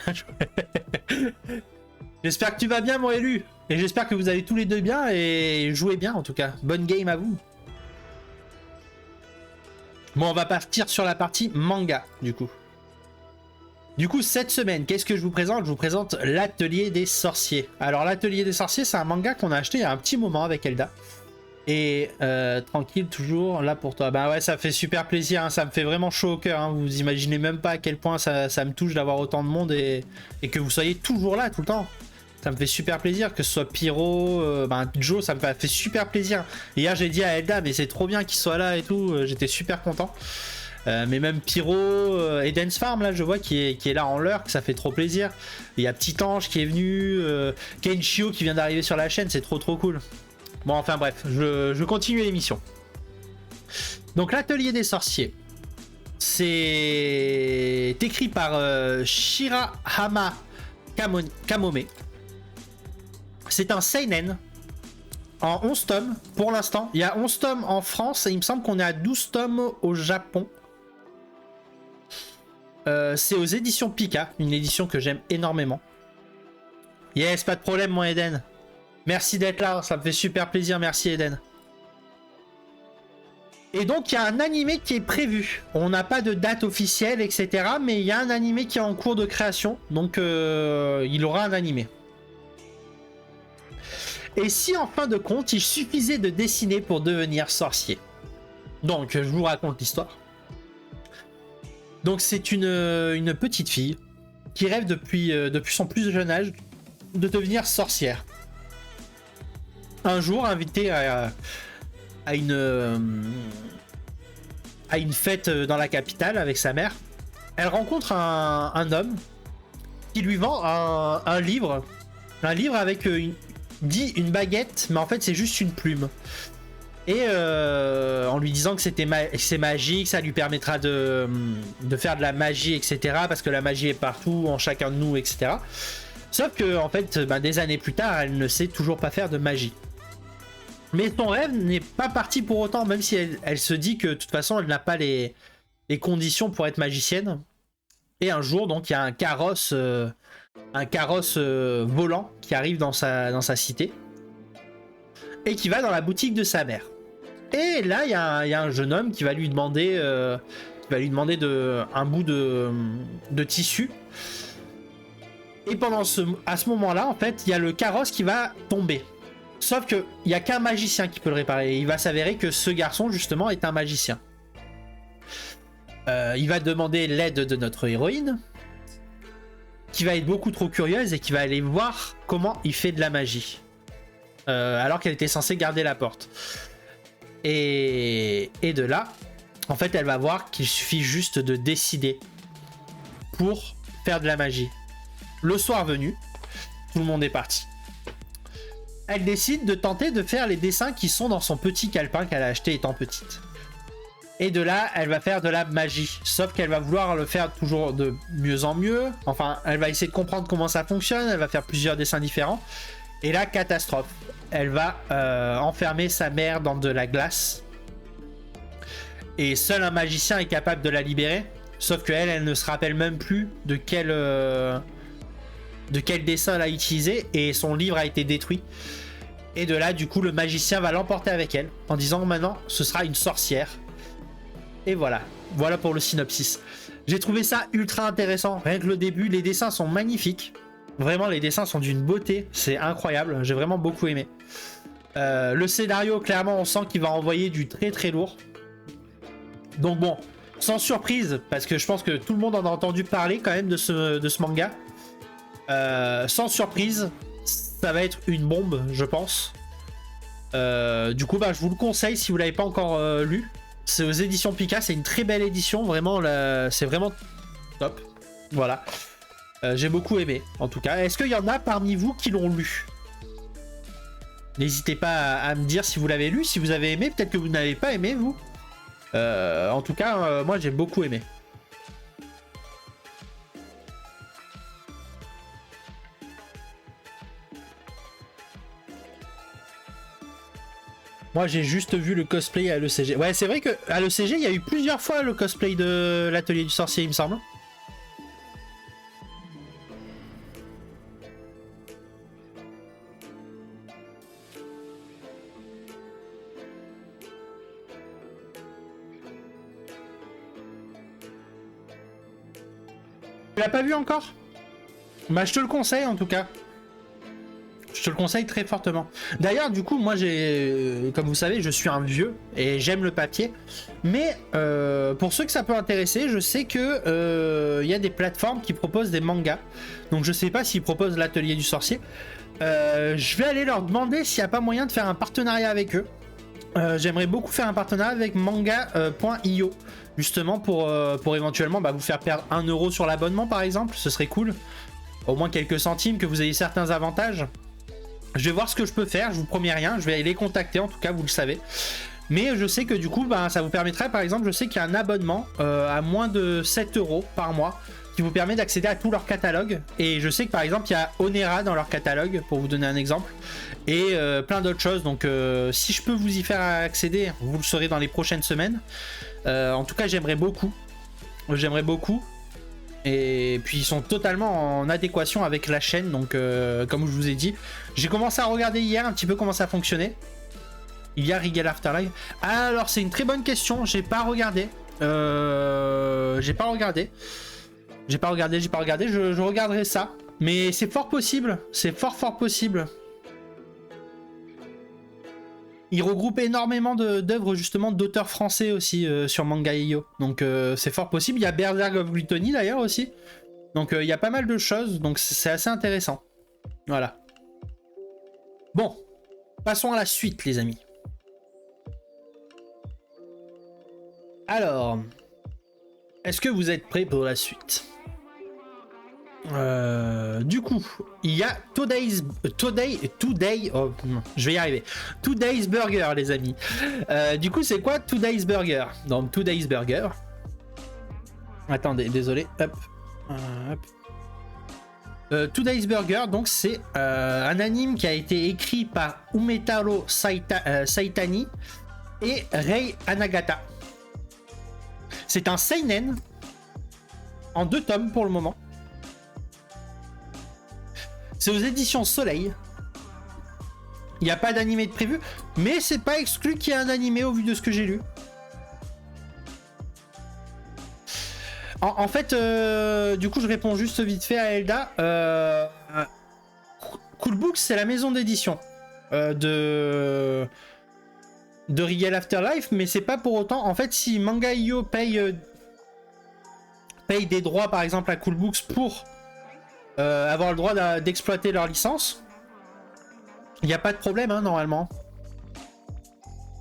J'espère que tu vas bien, mon élu. Et j'espère que vous allez tous les deux bien et jouez bien en tout cas. Bonne game à vous. Bon, on va partir sur la partie manga du coup. Cette semaine, qu'est-ce que je vous présente? Je vous présente l'Atelier des Sorciers. Alors, l'Atelier des Sorciers, c'est un manga qu'on a acheté il y a un petit moment avec Elda. Et tranquille, toujours là pour toi. Bah ouais, ça fait super plaisir, hein. Ça me fait vraiment chaud au cœur, hein. Vous imaginez même pas à quel point ça me touche d'avoir autant de monde et que vous soyez toujours là tout le temps. Ça me fait super plaisir, que ce soit Pyro, Joe, ça me fait super plaisir. Hier j'ai dit à Elda, mais c'est trop bien qu'il soit là et tout, j'étais super content. Mais même Pyro et Dance Farm, là je vois qui est là en l'heure, que ça fait trop plaisir. Il y a Petit Ange qui est venu, Kenshio qui vient d'arriver sur la chaîne, c'est trop cool. Bon, enfin bref, je continue l'émission. Donc l'Atelier des Sorciers, c'est écrit par Shirahama Kamome. C'est un seinen en 11 tomes pour l'instant. Il y a 11 tomes en France et il me semble qu'on est à 12 tomes au Japon. C'est aux éditions Pika, une édition que j'aime énormément. Yes, pas de problème mon Eden. Merci d'être là, ça me fait super plaisir, merci Eden. Et donc il y a un animé qui est prévu. On n'a pas de date officielle, etc. Mais il y a un animé qui est en cours de création. Donc il aura un animé. Et si en fin de compte, il suffisait de dessiner pour devenir sorcier? Donc je vous raconte l'histoire. Donc c'est une petite fille qui rêve depuis son plus jeune âge de devenir sorcière. Un jour, invitée à une fête dans la capitale avec sa mère, elle rencontre un homme qui lui vend un livre avec une baguette, mais en fait c'est juste une plume. Et en lui disant que c'est magique, ça lui permettra de faire de la magie, etc. Parce que la magie est partout, en chacun de nous, etc. Sauf que en fait, des années plus tard, elle ne sait toujours pas faire de magie. Mais son rêve n'est pas parti pour autant, même si elle se dit que de toute façon, elle n'a pas les conditions pour être magicienne. Et un jour, donc, il y a un carrosse volant qui arrive dans sa cité et qui va dans la boutique de sa mère. Et là, il y a un jeune homme qui va lui demander, un bout de tissu. Et à ce moment-là, en fait, il y a le carrosse qui va tomber. Sauf qu'il n'y a qu'un magicien qui peut le réparer. Et il va s'avérer que ce garçon, justement, est un magicien. Il va demander l'aide de notre héroïne, qui va être beaucoup trop curieuse et qui va aller voir comment il fait de la magie. Alors qu'elle était censée garder la porte. Et de là, en fait, elle va voir qu'il suffit juste de décider pour faire de la magie. Le soir venu, tout le monde est parti. Elle décide de tenter de faire les dessins qui sont dans son petit calepin qu'elle a acheté étant petite. Et de là, elle va faire de la magie. Sauf qu'elle va vouloir le faire toujours de mieux en mieux. Enfin, elle va essayer de comprendre comment ça fonctionne. Elle va faire plusieurs dessins différents. Et là, catastrophe. Elle va enfermer sa mère dans de la glace. Et seul un magicien est capable de la libérer. Sauf qu'elle, elle ne se rappelle même plus de quel dessin elle a utilisé. Et son livre a été détruit. Et de là, du coup, le magicien va l'emporter avec elle. En disant, maintenant, ce sera une sorcière. Et voilà. Voilà pour le synopsis. J'ai trouvé ça ultra intéressant. Rien que le début, les dessins sont magnifiques. Vraiment, les dessins sont d'une beauté. C'est incroyable. J'ai vraiment beaucoup aimé. Le scénario, clairement, on sent qu'il va envoyer du très très lourd. Donc bon, sans surprise, parce que je pense que tout le monde en a entendu parler quand même de ce manga. Sans surprise, ça va être une bombe, je pense. Du coup, je vous le conseille si vous l'avez pas encore lu. C'est aux éditions Pika, c'est une très belle édition. Vraiment, c'est vraiment top. Voilà. J'ai beaucoup aimé, en tout cas. Est-ce qu'il y en a parmi vous qui l'ont lu? N'hésitez pas à me dire si vous l'avez lu, si vous avez aimé. Peut-être que vous n'avez pas aimé, vous. En tout cas, moi, j'ai beaucoup aimé. Moi, j'ai juste vu le cosplay à l'ECG. Ouais, c'est vrai qu'à l'ECG, il y a eu plusieurs fois le cosplay de l'atelier du sorcier, il me semble. Tu l'as pas vu encore? Bah, je te le conseille en tout cas. Je te le conseille très fortement. D'ailleurs, du coup, moi, comme vous savez, je suis un vieux et j'aime le papier. Mais pour ceux que ça peut intéresser, je sais que y a des plateformes qui proposent des mangas. Donc, je sais pas s'ils proposent l'atelier du sorcier. Je vais aller leur demander s'il n'y a pas moyen de faire un partenariat avec eux. J'aimerais beaucoup faire un partenariat avec manga.io. Justement pour éventuellement vous faire perdre 1 euro sur l'abonnement par exemple. Ce serait cool. Au moins quelques centimes, que vous ayez certains avantages. Je vais voir ce que je peux faire, je vous promets rien, je vais aller les contacter, en tout cas vous le savez. Mais je sais que du coup, ça vous permettrait, par exemple, je sais qu'il y a un abonnement à moins de 7 euros par mois qui vous permet d'accéder à tout leur catalogue. Et je sais que par exemple il y a Onera dans leur catalogue, pour vous donner un exemple, et plein d'autres choses. Donc si je peux vous y faire accéder, vous le saurez dans les prochaines semaines. En tout cas j'aimerais beaucoup. Et puis ils sont totalement en adéquation avec la chaîne. Donc comme je vous ai dit, j'ai commencé à regarder hier un petit peu comment ça fonctionnait. Il y a Regal Afterlife. Alors c'est une très bonne question, j'ai pas regardé. J'ai pas regardé, je regarderai ça. Mais c'est fort possible, c'est fort possible. Il regroupe énormément d'œuvres justement d'auteurs français aussi sur Manga.io. Donc c'est fort possible. Il y a Berserk of Gluttony d'ailleurs aussi. Donc il y a pas mal de choses, donc c'est assez intéressant. Voilà. Bon, passons à la suite les amis. Alors, est-ce que vous êtes prêts pour la suite? Du coup, il y a Today, oh, je vais y arriver. Today's Burger, les amis. Du coup, c'est quoi Today's Burger? Donc, Today's Burger. Attendez, désolé. Hop. Today's Burger, donc c'est un anime qui a été écrit par Umetaro Saitani et Rei Anagata. C'est un seinen en 2 tomes pour le moment. C'est aux éditions Soleil. Il n'y a pas d'animé de prévu, mais c'est pas exclu qu'il y ait un animé au vu de ce que j'ai lu. En fait, du coup, je réponds juste vite fait à Elda. Cool Books, c'est la maison d'édition de Regal Afterlife, mais c'est pas pour autant. En fait, si Manga.io paye des droits, par exemple, à Cool Books pour avoir le droit d'exploiter leur licence, il n'y a pas de problème, hein, normalement.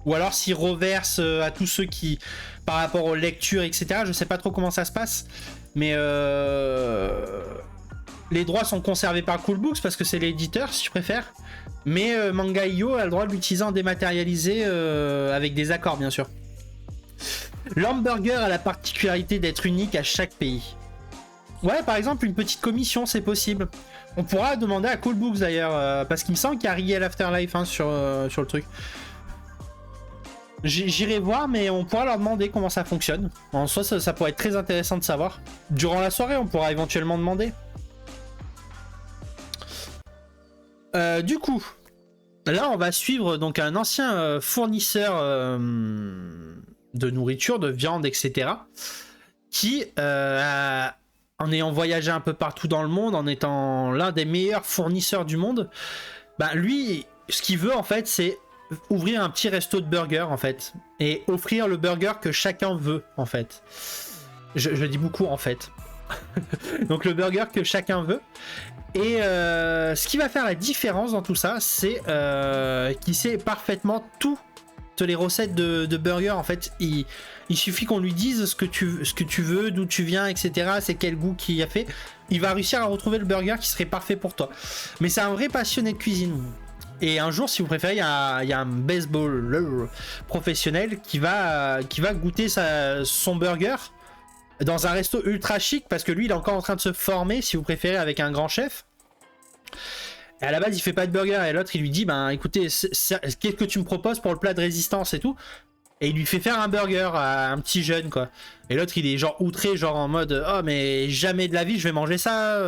Ou alors s'ils reversent à tous ceux qui, par rapport aux lectures, etc. Je sais pas trop comment ça se passe, mais les droits sont conservés par Cool Books parce que c'est l'éditeur, si je préfère. Mais Manga.io a le droit de l'utiliser en dématérialisé avec des accords, bien sûr. L'hamburger a la particularité d'être unique à chaque pays. Ouais, par exemple, une petite commission, c'est possible. On pourra demander à Cool Books d'ailleurs, parce qu'il me semble qu'il y a Regal Afterlife hein, sur le truc. J'irai voir, mais on pourra leur demander comment ça fonctionne. En soi, ça pourrait être très intéressant de savoir. Durant la soirée, on pourra éventuellement demander. Du coup, là, on va suivre donc un ancien fournisseur de nourriture, de viande, etc. Qui, en ayant voyagé un peu partout dans le monde, en étant l'un des meilleurs fournisseurs du monde, bah lui, ce qu'il veut en fait, c'est ouvrir un petit resto de burgers en fait, et offrir le burger que chacun veut en fait. Je dis beaucoup en fait. Donc le burger que chacun veut. Et ce qui va faire la différence dans tout ça, c'est qu'il sait parfaitement toutes les recettes de burger. En fait, il suffit qu'on lui dise ce que tu veux, d'où tu viens, etc. C'est quel goût qu'il a fait. Il va réussir à retrouver le burger qui serait parfait pour toi. Mais c'est un vrai passionné de cuisine. Et un jour, si vous préférez, il y a un baseball professionnel qui va goûter son burger dans un resto ultra chic, parce que lui, il est encore en train de se former, si vous préférez, avec un grand chef. Et à la base, il fait pas de burger, et l'autre, il lui dit, ben écoutez, qu'est-ce que tu me proposes pour le plat de résistance et tout? Et il lui fait faire un burger à un petit jeune, quoi. Et l'autre, il est genre outré, genre en mode, oh, mais jamais de la vie, je vais manger ça,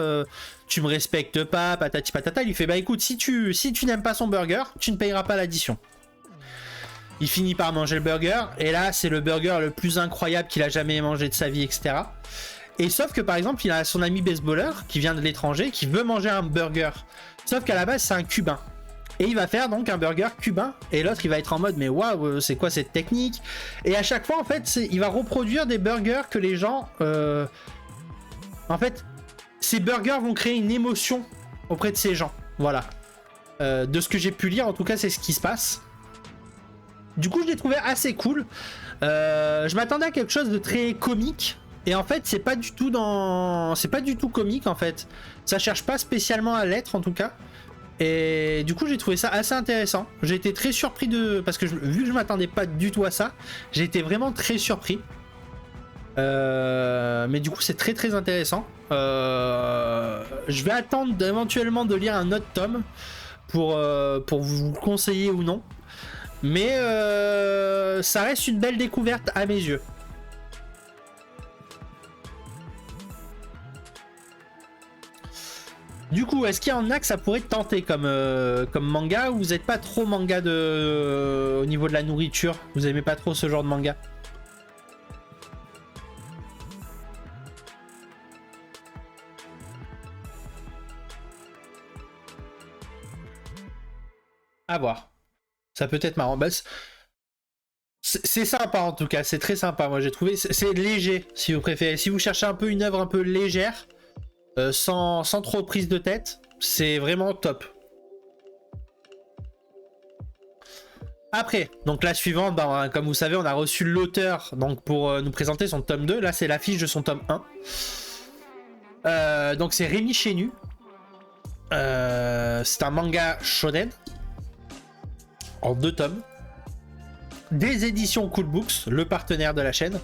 tu me respectes pas, patati patata. Il lui fait, bah écoute, si tu n'aimes pas son burger, tu ne payeras pas l'addition. Il finit par manger le burger, et là, c'est le burger le plus incroyable qu'il a jamais mangé de sa vie, etc. Et sauf que, par exemple, il a son ami baseballeur, qui vient de l'étranger, qui veut manger un burger. Sauf qu'à la base, c'est un cubain. Et il va faire donc un burger cubain, et l'autre, il va être en mode, mais waouh, c'est quoi cette technique? Et à chaque fois, en fait, il va reproduire des burgers que les gens... En fait, ces burgers vont créer une émotion auprès de ces gens. Voilà. De ce que j'ai pu lire, en tout cas, c'est ce qui se passe. Du coup, je l'ai trouvé assez cool. Je m'attendais à quelque chose de très comique. Et en fait, c'est pas du tout comique, en fait. Ça cherche pas spécialement à l'être, en tout cas. Et du coup, j'ai trouvé ça assez intéressant. J'ai été très surpris parce que vu que je m'attendais pas du tout à ça, j'ai été vraiment très surpris. Mais du coup, c'est très très intéressant. Je vais attendre éventuellement de lire un autre tome pour vous conseiller ou non. Mais ça reste une belle découverte à mes yeux. Du coup, est-ce qu'il y en a que ça pourrait tenter comme manga, ou vous n'êtes pas trop manga au niveau de la nourriture? Vous aimez pas trop ce genre de manga? À voir. Ça peut être marrant. Bah, c'est sympa en tout cas, c'est très sympa. Moi j'ai trouvé, c'est léger si vous préférez. Si vous cherchez un peu une œuvre un peu légère, sans trop prise de tête, c'est vraiment top. Après, donc la suivante, bah, comme vous savez, on a reçu l'auteur donc pour nous présenter son tome 2. Là, c'est l'affiche de son tome 1. Donc c'est Rémi Chenu. C'est un manga shonen en 2 tomes. Des éditions Cool Books, le partenaire de la chaîne.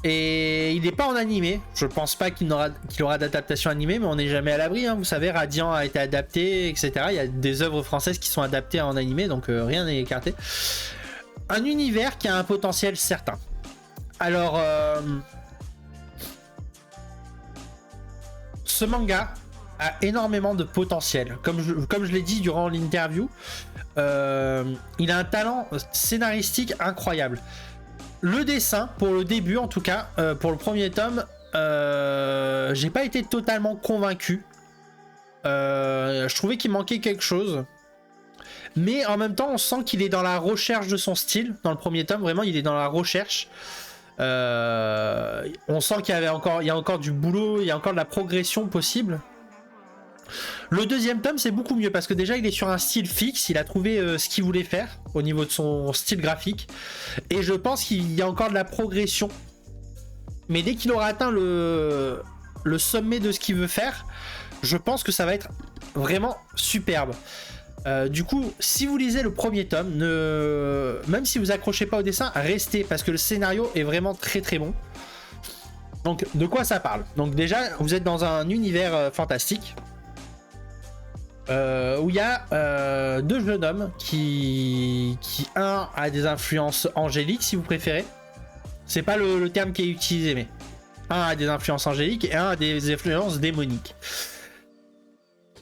Et il n'est pas en animé. Je pense pas qu'il aura d'adaptation animée, mais on n'est jamais à l'abri. Hein. Vous savez, Radiant a été adapté, etc. Il y a des œuvres françaises qui sont adaptées en animé, donc rien n'est écarté. Un univers qui a un potentiel certain. Alors, ce manga a énormément de potentiel. Comme je l'ai dit durant l'interview, il a un talent scénaristique incroyable. Le dessin, pour le début en tout cas, pour le premier tome, j'ai pas été totalement convaincu. Je trouvais qu'il manquait quelque chose. Mais en même temps, on sent qu'il est dans la recherche de son style. Dans le premier tome, vraiment, il est dans la recherche. On sent qu'il y a encore du boulot, il y a encore de la progression possible. Le deuxième tome, c'est beaucoup mieux parce que déjà il est sur un style fixe, il a trouvé ce qu'il voulait faire au niveau de son style graphique, et je pense qu'il y a encore de la progression, mais dès qu'il aura atteint le sommet de ce qu'il veut faire, je pense que ça va être vraiment superbe. Du coup, si vous lisez le premier tome, même si vous accrochez pas au dessin, restez parce que le scénario est vraiment très très bon. Donc de quoi ça parle? Donc déjà, vous êtes dans un univers fantastique. Où il y a 2 jeunes hommes qui un a des influences angéliques, si vous préférez. C'est pas le terme qui est utilisé, mais un a des influences angéliques et un a des influences démoniques.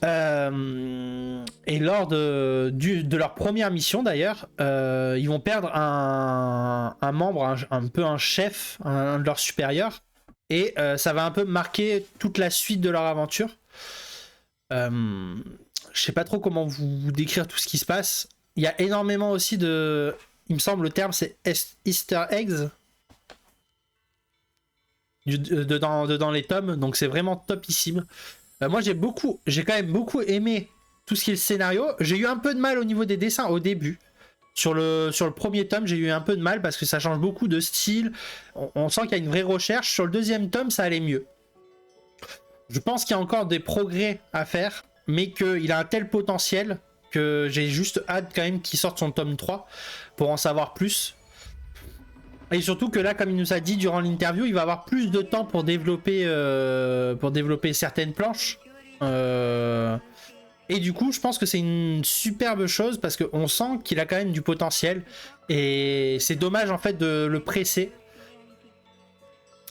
Et lors de leur première mission d'ailleurs, ils vont perdre un membre, un peu un chef, un de leurs supérieurs, et ça va un peu marquer toute la suite de leur aventure. Je sais pas trop comment vous décrire tout ce qui se passe. Il y a énormément aussi de... Il me semble le terme c'est Easter eggs dedans les tomes. Donc c'est vraiment topissime. Moi j'ai quand même beaucoup aimé tout ce qui est le scénario. J'ai eu un peu de mal au niveau des dessins au début. Sur le premier tome j'ai eu un peu de mal parce que ça change beaucoup de style. On sent qu'il y a une vraie recherche. Sur le deuxième tome ça allait mieux. Je pense qu'il y a encore des progrès à faire, mais qu'il a un tel potentiel que j'ai juste hâte quand même qu'il sorte son tome 3 pour en savoir plus. Et surtout que là, comme il nous a dit durant l'interview, il va avoir plus de temps pour développer certaines planches. Et du coup, je pense que c'est une superbe chose parce qu'on sent qu'il a quand même du potentiel. Et c'est dommage en fait de le presser.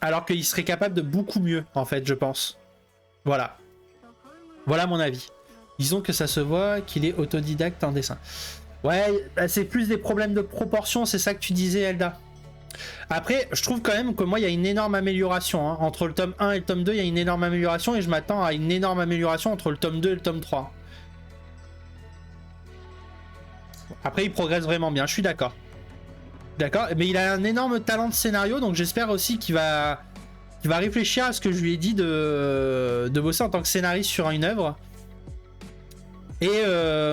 Alors qu'il serait capable de beaucoup mieux, en fait, je pense. Voilà. Voilà mon avis. Disons que ça se voit qu'il est autodidacte en dessin. Ouais, c'est plus des problèmes de proportion, c'est ça que tu disais, Elda. Après, je trouve quand même que moi, il y a une énorme amélioration. Hein. Entre le tome 1 et le tome 2, il y a une énorme amélioration et je m'attends à une énorme amélioration entre le tome 2 et le tome 3. Après, il progresse vraiment bien, je suis d'accord. D'accord, mais il a un énorme talent de scénario, donc j'espère aussi qu'il va réfléchir à ce que je lui ai dit de bosser en tant que scénariste sur une œuvre. Et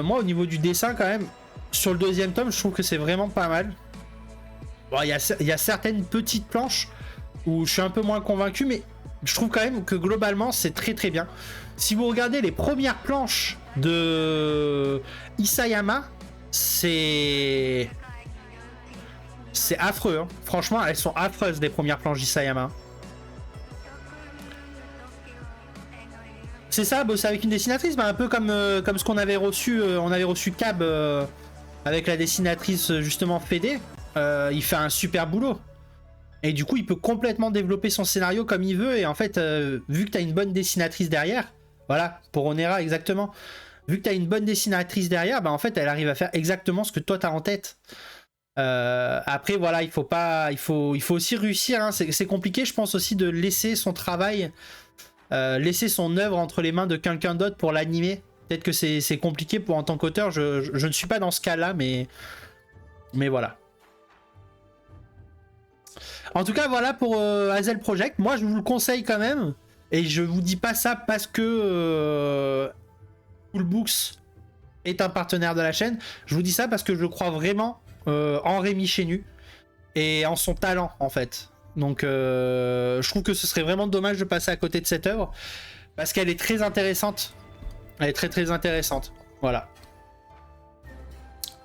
moi, au niveau du dessin, quand même, sur le deuxième tome, je trouve que c'est vraiment pas mal. Bon, il y a certaines petites planches où je suis un peu moins convaincu, mais je trouve quand même que globalement, c'est très très bien. Si vous regardez les premières planches de Isayama, c'est c'est affreux. Hein. Franchement, elles sont affreuses, les premières planches d'Isayama. C'est ça, bosser avec une dessinatrice, bah, un peu comme, comme ce qu'on avait reçu. On avait reçu Cab avec la dessinatrice justement Fédé. Il fait un super boulot. Et du coup, il peut complètement développer son scénario comme il veut. Et en fait, vu que tu as une bonne dessinatrice derrière, voilà, pour Onera exactement, vu que tu as une bonne dessinatrice derrière, bah en fait, elle arrive à faire exactement ce que toi tu as en tête. Après, voilà, il faut aussi réussir. Hein. C'est compliqué, je pense aussi, de laisser son travail, laisser son œuvre entre les mains de quelqu'un d'autre pour l'animer. Peut-être que c'est compliqué pour en tant qu'auteur. Je ne suis pas dans ce cas-là, mais voilà. En tout cas, voilà pour Hazel Project. Moi, je vous le conseille quand même. Et je vous dis pas ça parce que Cool Books est un partenaire de la chaîne. Je vous dis ça parce que je crois vraiment en Rémi Chénu et en son talent, en fait. Donc, je trouve que ce serait vraiment dommage de passer à côté de cette œuvre parce qu'elle est très intéressante. Elle est très très intéressante. Voilà.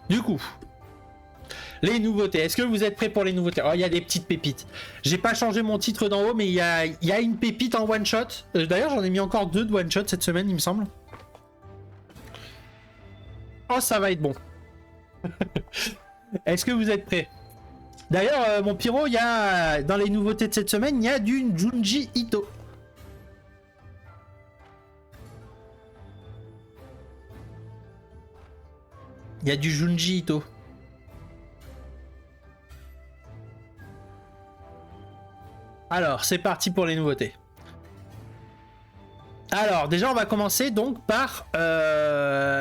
Du coup... Les nouveautés. Est-ce que vous êtes prêts pour les nouveautés? Oh, il y a des petites pépites. J'ai pas changé mon titre d'en haut, mais il y a une pépite en one shot. D'ailleurs, j'en ai mis encore 2 de one shot cette semaine, il me semble. Oh, ça va être bon. Est-ce que vous êtes prêts? D'ailleurs, mon pyro, il y a dans les nouveautés de cette semaine, il y a du Junji Ito. Il y a du Junji Ito. Alors, c'est parti pour les nouveautés. Alors, déjà, on va commencer donc par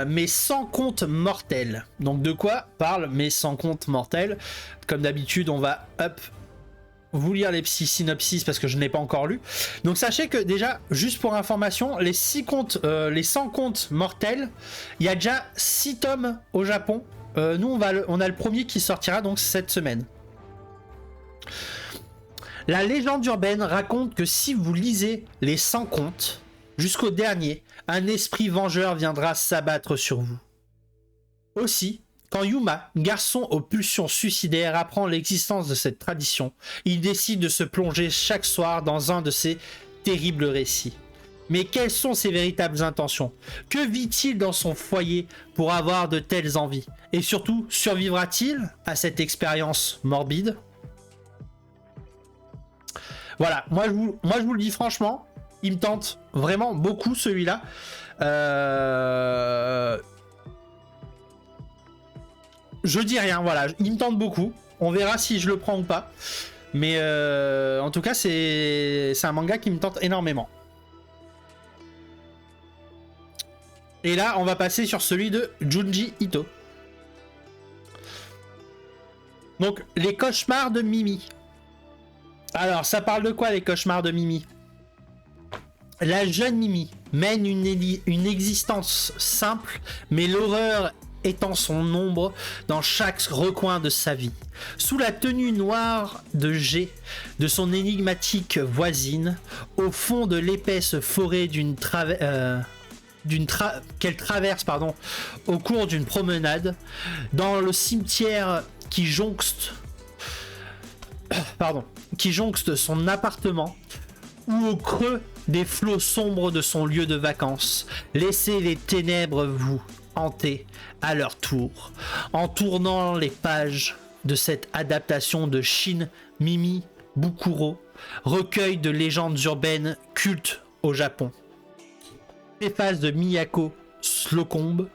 mes 100 contes mortels. Donc, de quoi parlent mes 100 contes mortels? Comme d'habitude, on va vous lire les petits synopsis parce que je n'ai pas encore lu. Donc, sachez que déjà, juste pour information, les 100 contes mortels, il y a déjà 6 tomes au Japon. Nous, on a le premier qui sortira donc cette semaine. La légende urbaine raconte que si vous lisez les 100 contes, jusqu'au dernier, un esprit vengeur viendra s'abattre sur vous. Aussi, quand Yuma, garçon aux pulsions suicidaires, apprend l'existence de cette tradition, il décide de se plonger chaque soir dans un de ces terribles récits. Mais quelles sont ses véritables intentions? Que vit-il dans son foyer pour avoir de telles envies? Et surtout, survivra-t-il à cette expérience morbide? Voilà, moi je vous le dis franchement, il me tente vraiment beaucoup celui-là. Je dis rien, voilà, il me tente beaucoup. On verra si je le prends ou pas. Mais en tout cas, c'est un manga qui me tente énormément. Et là, on va passer sur celui de Junji Ito. Donc, les cauchemars de Mimi. Alors, ça parle de quoi les cauchemars de Mimi? La jeune Mimi mène une existence simple, mais l'horreur étend son ombre dans chaque recoin de sa vie. Sous la tenue noire de G de son énigmatique voisine, au fond de l'épaisse forêt qu'elle traverse au cours d'une promenade, dans le cimetière qui joncte son appartement, ou au creux des flots sombres de son lieu de vacances, laissez les ténèbres vous hanter à leur tour. En tournant les pages de cette adaptation de Shin Mimi Bukuro, recueil de légendes urbaines cultes au Japon. Préface de Miyako Slocombe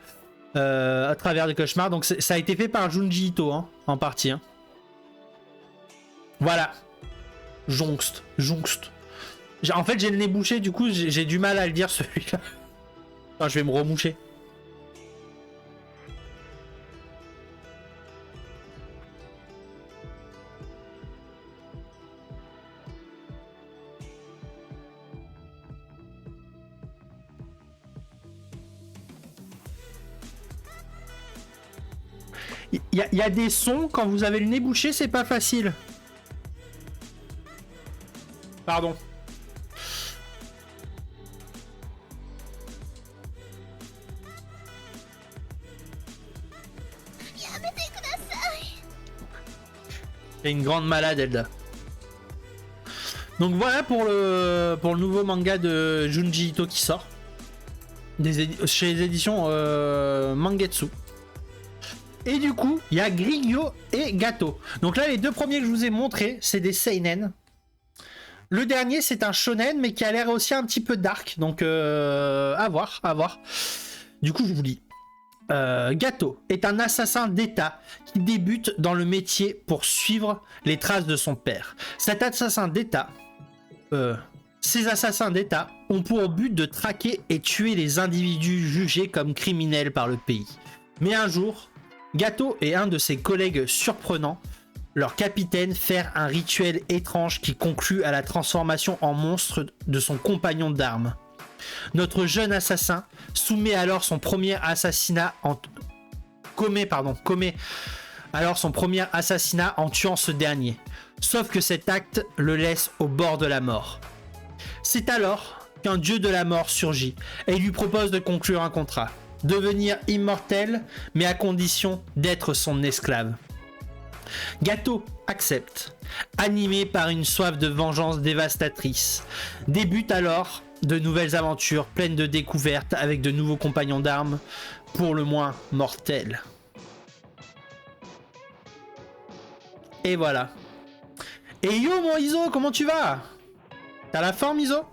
à travers les cauchemars. Donc ça a été fait par Junji Ito en partie. Hein. Voilà. Joncst. En fait, j'ai le nez bouché, du coup, j'ai du mal à le dire celui-là. Attends, je vais me remoucher. Il y a des sons, quand vous avez le nez bouché, c'est pas facile. Pardon. C'est une grande malade, Elda. Donc voilà pour le nouveau manga de Junji Ito qui sort. Chez les éditions Mangetsu. Et du coup, il y a Grigyo et Gato. Donc là, les deux premiers que je vous ai montrés, c'est des seinen. Le dernier, c'est un shonen, mais qui a l'air aussi un petit peu dark. Donc, à voir, à voir. Du coup, je vous lis. Gato est un assassin d'État qui débute dans le métier pour suivre les traces de son père. Cet assassin d'État... ces assassins d'État ont pour but de traquer et tuer les individus jugés comme criminels par le pays. Mais un jour, Gato et un de ses collègues surprenants, leur capitaine, faire un rituel étrange qui conclut à la transformation en monstre de son compagnon d'armes. Notre jeune assassin soumet alors son premier assassinat commet alors son premier assassinat en tuant ce dernier. Sauf que cet acte le laisse au bord de la mort. C'est alors qu'un dieu de la mort surgit et lui propose de conclure un contrat. Devenir immortel, mais à condition d'être son esclave. Gato accepte, animé par une soif de vengeance dévastatrice. Débute alors de nouvelles aventures pleines de découvertes avec de nouveaux compagnons d'armes, pour le moins mortels. Et voilà. Et yo mon Iso, comment tu vas? T'as la forme Iso?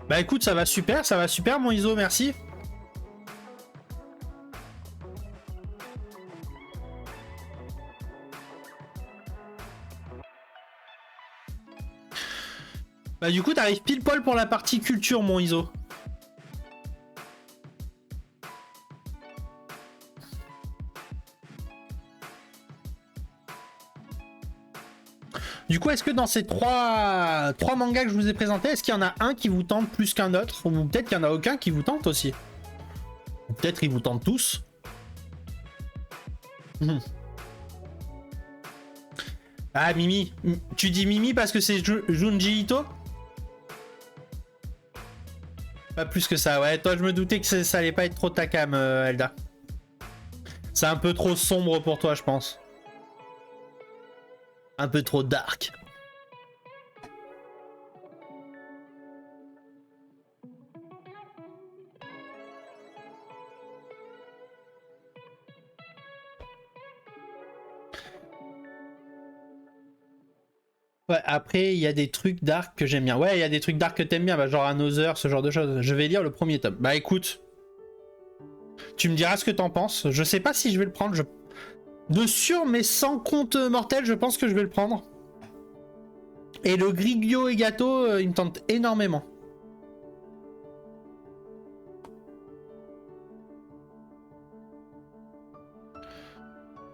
Bah écoute, ça va super mon Iso, merci. Bah du coup, t'arrives pile poil pour la partie culture, mon Iso. Du coup, est-ce que dans ces trois mangas que je vous ai présentés, est-ce qu'il y en a un qui vous tente plus qu'un autre? Ou peut-être qu'il n'y en a aucun qui vous tente aussi? Ou peut-être ils vous tentent tous. Ah, Mimi. Tu dis Mimi parce que c'est Junji Ito? Pas plus que ça, ouais. Toi, je me doutais que ça allait pas être trop ta cam, Elda. C'est un peu trop sombre pour toi, je pense. Un peu trop dark. Ouais, après, il y a des trucs dark que j'aime bien. Ouais, il y a des trucs dark que t'aimes bien, bah, genre Another, ce genre de choses. Je vais lire le premier tome. Bah écoute, tu me diras ce que t'en penses. Je sais pas si je vais le prendre. De sûr, mais sans compte mortel, je pense que je vais le prendre. Et le Grigyo et Gato, il me tente énormément.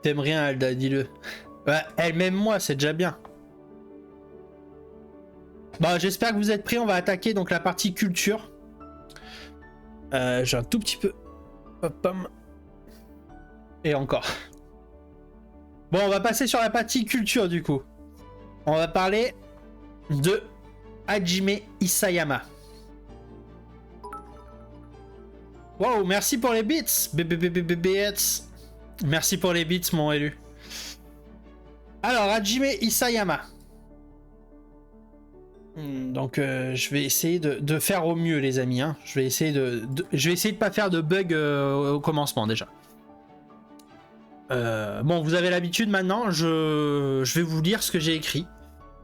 T'aimes rien, Alda, dis-le. Ouais, elle m'aime moi, c'est déjà bien. Bon, j'espère que vous êtes prêts. On va attaquer donc la partie culture. J'ai un tout petit peu... Hop, pam. Et encore. Bon, on va passer sur la partie culture du coup. On va parler de Hajime Isayama. Wow, merci pour les bits. Merci pour les bits, mon élu. Alors, Hajime Isayama. Donc, je vais essayer de faire au mieux, les amis. Hein. Je vais essayer de pas faire de bug au commencement déjà. Bon, vous avez l'habitude maintenant, je vais vous lire ce que j'ai écrit.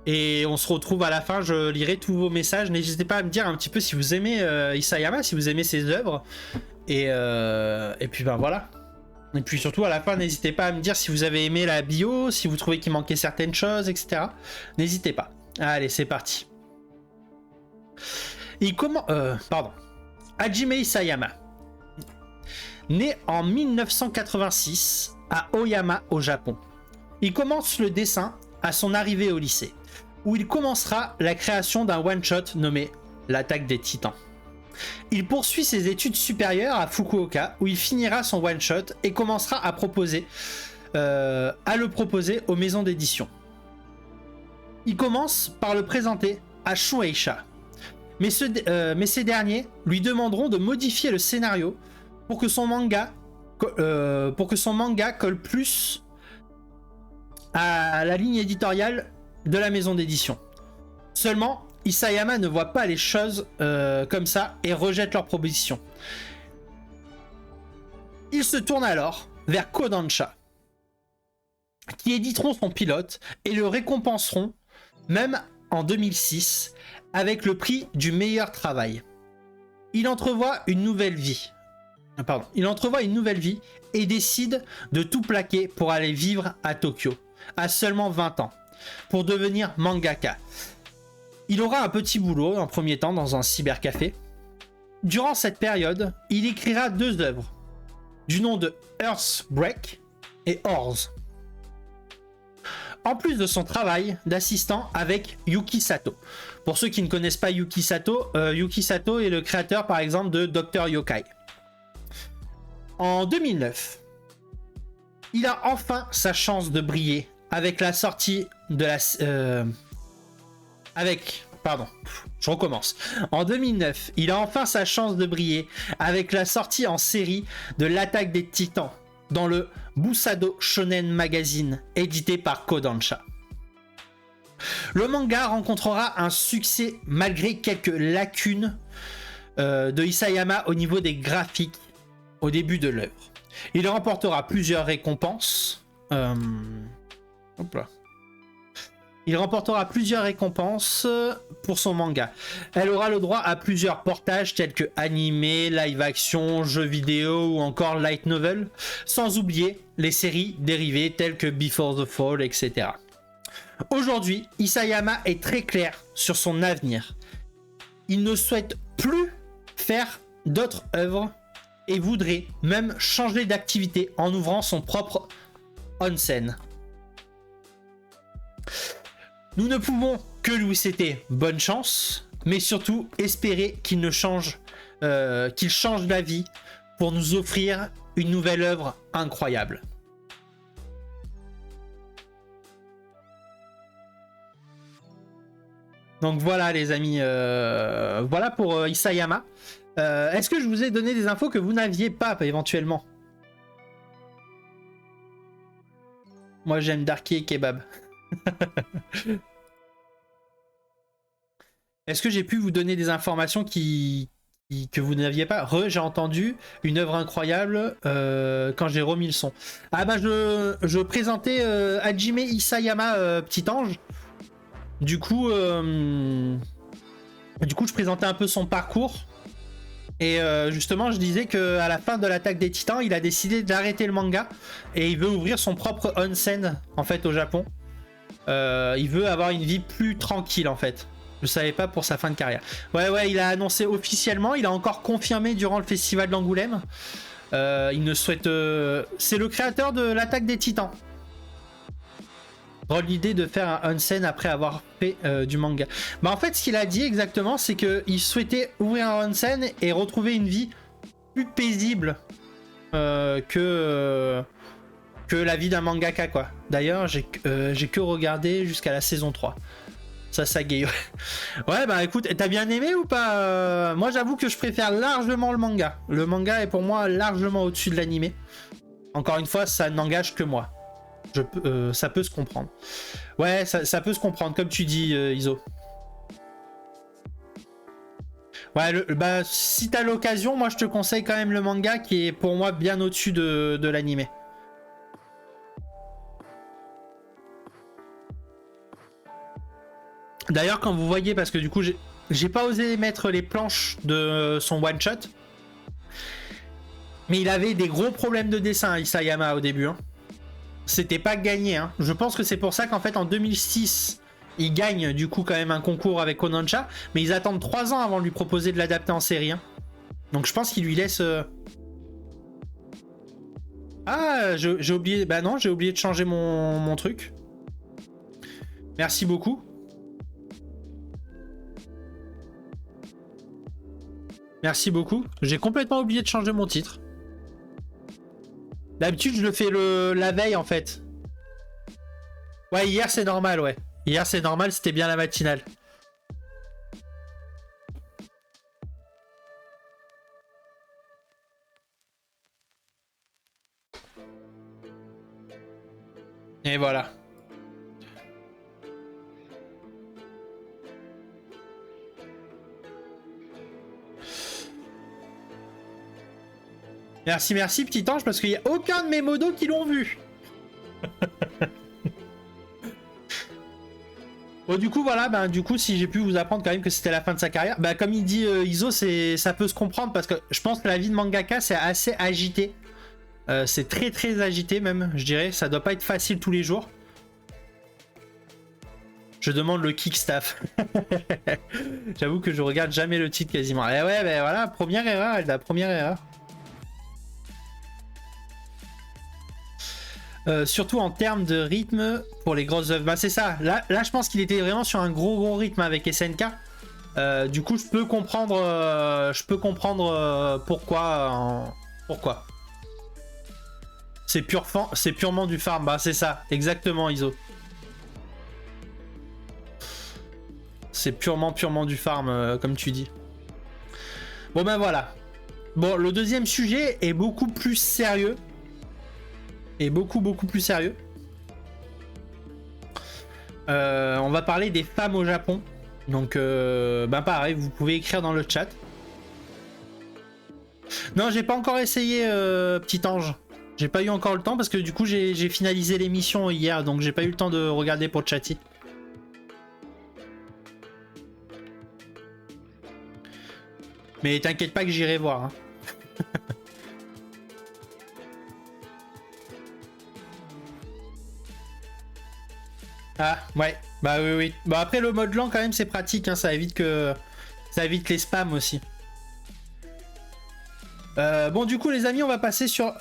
Et on se retrouve à la fin, je lirai tous vos messages. N'hésitez pas à me dire un petit peu si vous aimez Isayama, si vous aimez ses œuvres. Et puis ben voilà. Et puis surtout à la fin, n'hésitez pas à me dire si vous avez aimé la bio, si vous trouvez qu'il manquait certaines choses, etc. N'hésitez pas. Allez, c'est parti. Hajime Isayama. Né en 1986 à Oyama au Japon. Il commence le dessin à son arrivée au lycée, où il commencera la création d'un one-shot nommé L'attaque des Titans. Il poursuit ses études supérieures à Fukuoka, où il finira son one-shot et commencera à proposer à le proposer aux maisons d'édition. Il commence par le présenter à Shueisha. Mais ces derniers lui demanderont de modifier le scénario pour que son manga colle plus à la ligne éditoriale de la maison d'édition. Seulement, Isayama ne voit pas les choses comme ça et rejette leur proposition. Il se tourne alors vers Kodansha, qui éditeront son pilote et le récompenseront, même en 2006, avec le prix du meilleur travail. Il entrevoit une nouvelle vie. Et décide de tout plaquer pour aller vivre à Tokyo, à seulement 20 ans, pour devenir mangaka. Il aura un petit boulot en premier temps dans un cybercafé. Durant cette période, il écrira 2 œuvres, du nom de Earthbreak et Ors. En plus de son travail d'assistant avec Yuki Sato. Pour ceux qui ne connaissent pas Yuki Sato est le créateur par exemple de Dr. Yokai. En 2009, il a enfin sa chance de briller avec la sortie de la... En 2009, il a enfin sa chance de briller avec la sortie en série de l'Attaque des Titans dans le Busado Shonen Magazine, édité par Kodansha. Le manga rencontrera un succès malgré quelques lacunes de Isayama au niveau des graphiques au début de l'œuvre. Il remportera plusieurs récompenses. Il remportera plusieurs récompenses pour son manga. Elle aura le droit à plusieurs portages tels que animé, live action, jeux vidéo ou encore light novel, sans oublier les séries dérivées telles que Before the Fall, etc. Aujourd'hui, Isayama est très clair sur son avenir. Il ne souhaite plus faire d'autres œuvres et voudrait même changer d'activité en ouvrant son propre onsen. Nous ne pouvons que lui souhaiter bonne chance, mais surtout espérer qu'il change d'avis pour nous offrir une nouvelle œuvre incroyable. Donc voilà les amis, voilà pour Isayama. Est-ce que je vous ai donné des infos que vous n'aviez pas éventuellement? Moi j'aime Darky et Kebab. Est-ce que j'ai pu vous donner des informations que vous n'aviez pas? J'ai entendu une œuvre incroyable quand j'ai remis le son. Ah bah je présentais Hajime Isayama, Petit Ange. Du coup, je présentais un peu son parcours. Et justement, je disais qu'à la fin de l'Attaque des Titans, il a décidé d'arrêter le manga. Et il veut ouvrir son propre onsen, en fait, au Japon. Il veut avoir une vie plus tranquille, en fait. Je savais pas pour sa fin de carrière. Ouais, il a annoncé officiellement. Il a encore confirmé durant le festival d'Angoulême. Il ne souhaite... C'est le créateur de l'Attaque des Titans. L'idée de faire un onsen après avoir fait du manga. Bah en fait ce qu'il a dit exactement c'est qu'il souhaitait ouvrir un onsen et retrouver une vie plus paisible que la vie d'un mangaka quoi. D'ailleurs j'ai que regardé jusqu'à la saison 3. Ça gaye. Ouais bah écoute, t'as bien aimé ou pas? Moi j'avoue que je préfère largement le manga. Le manga est pour moi largement au-dessus de l'animé. Encore une fois ça n'engage que moi. Ça peut se comprendre. Ouais, ça peut se comprendre, comme tu dis, Iso. Ouais, bah, si t'as l'occasion, moi je te conseille quand même le manga qui est pour moi bien au-dessus de l'animé. D'ailleurs, quand vous voyez, parce que du coup, j'ai pas osé mettre les planches de son one-shot. Mais il avait des gros problèmes de dessin, Isayama, au début. Hein. C'était pas gagné. Hein. Je pense que c'est pour ça qu'en fait en 2006, il gagne du coup quand même un concours avec Kodansha, mais ils attendent 3 ans avant de lui proposer de l'adapter en série. Hein. Donc je pense qu'il lui laisse... Ah, j'ai oublié... Bah non, j'ai oublié de changer mon truc. Merci beaucoup. Merci beaucoup. J'ai complètement oublié de changer mon titre. D'habitude, je le fais la veille, en fait. Ouais, hier, c'est normal, ouais. Hier, c'est normal, c'était bien la matinale. Et voilà. Merci, merci, petit ange, parce qu'il n'y a aucun de mes modos qui l'ont vu. Bon, du coup, voilà, ben, du coup, si j'ai pu vous apprendre quand même que c'était la fin de sa carrière, bah, comme il dit Iso, ça peut se comprendre, parce que je pense que la vie de mangaka, c'est assez agité. C'est très, très agité, même, je dirais. Ça doit pas être facile tous les jours. Je demande le kickstaff. J'avoue que je regarde jamais le titre quasiment. Et ouais, ben voilà, première erreur, la première erreur. Surtout en termes de rythme pour les grosses œuvres. Bah c'est ça, là je pense qu'il était vraiment sur un gros rythme avec SNK. Du coup je peux comprendre, pourquoi. Pourquoi. C'est purement du farm, bah c'est ça, exactement Iso. C'est purement du farm, comme tu dis. Bon ben voilà. Bon, le deuxième sujet est beaucoup plus sérieux. Et beaucoup plus sérieux. On va parler des femmes au Japon. Donc, ben pareil, vous pouvez écrire dans le chat. Non, j'ai pas encore essayé, petit ange. J'ai pas eu encore le temps parce que du coup, j'ai finalisé l'émission hier. Donc, j'ai pas eu le temps de regarder pour chatter. Mais t'inquiète pas que j'irai voir. Hein. Ah ouais, bah oui. Bah après le mode lent quand même c'est pratique, hein, ça évite les spams aussi. Bon du coup les amis on va passer sur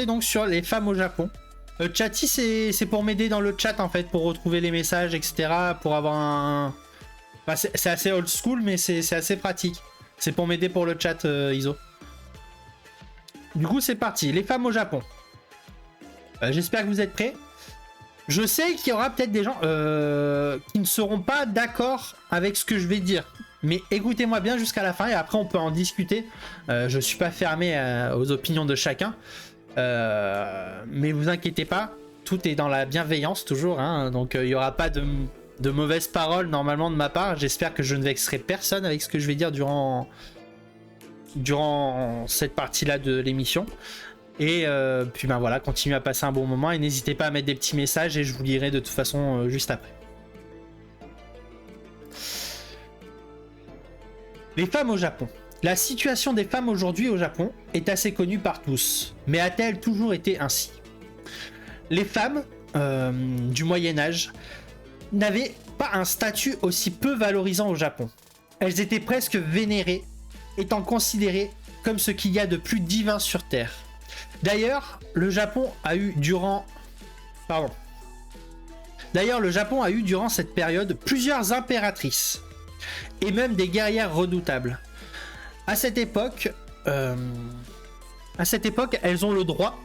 donc sur les femmes au Japon. Chatty c'est pour m'aider dans le chat en fait, pour retrouver les messages etc. Pour avoir un... Bah, c'est assez old school mais c'est assez pratique. C'est pour m'aider pour le chat Iso. Du coup c'est parti, les femmes au Japon. J'espère que vous êtes prêts. Je sais qu'il y aura peut-être des gens qui ne seront pas d'accord avec ce que je vais dire. Mais écoutez-moi bien jusqu'à la fin et après on peut en discuter. Je suis pas fermé aux opinions de chacun. Mais vous inquiétez pas, tout est dans la bienveillance toujours. Hein, donc il n'y aura pas de mauvaises paroles normalement de ma part. J'espère que je ne vexerai personne avec ce que je vais dire durant cette partie-là de l'émission. Et puis ben voilà, continuez à passer un bon moment et n'hésitez pas à mettre des petits messages et je vous lirai de toute façon juste après. Les femmes au Japon. La situation des femmes aujourd'hui au Japon est assez connue par tous, mais a-t-elle toujours été ainsi? Les femmes du Moyen-Âge n'avaient pas un statut aussi peu valorisant au Japon. Elles étaient presque vénérées, étant considérées comme ce qu'il y a de plus divin sur Terre. D'ailleurs, le Japon a eu durant cette période plusieurs impératrices et même des guerrières redoutables. À cette époque, elles ont le droit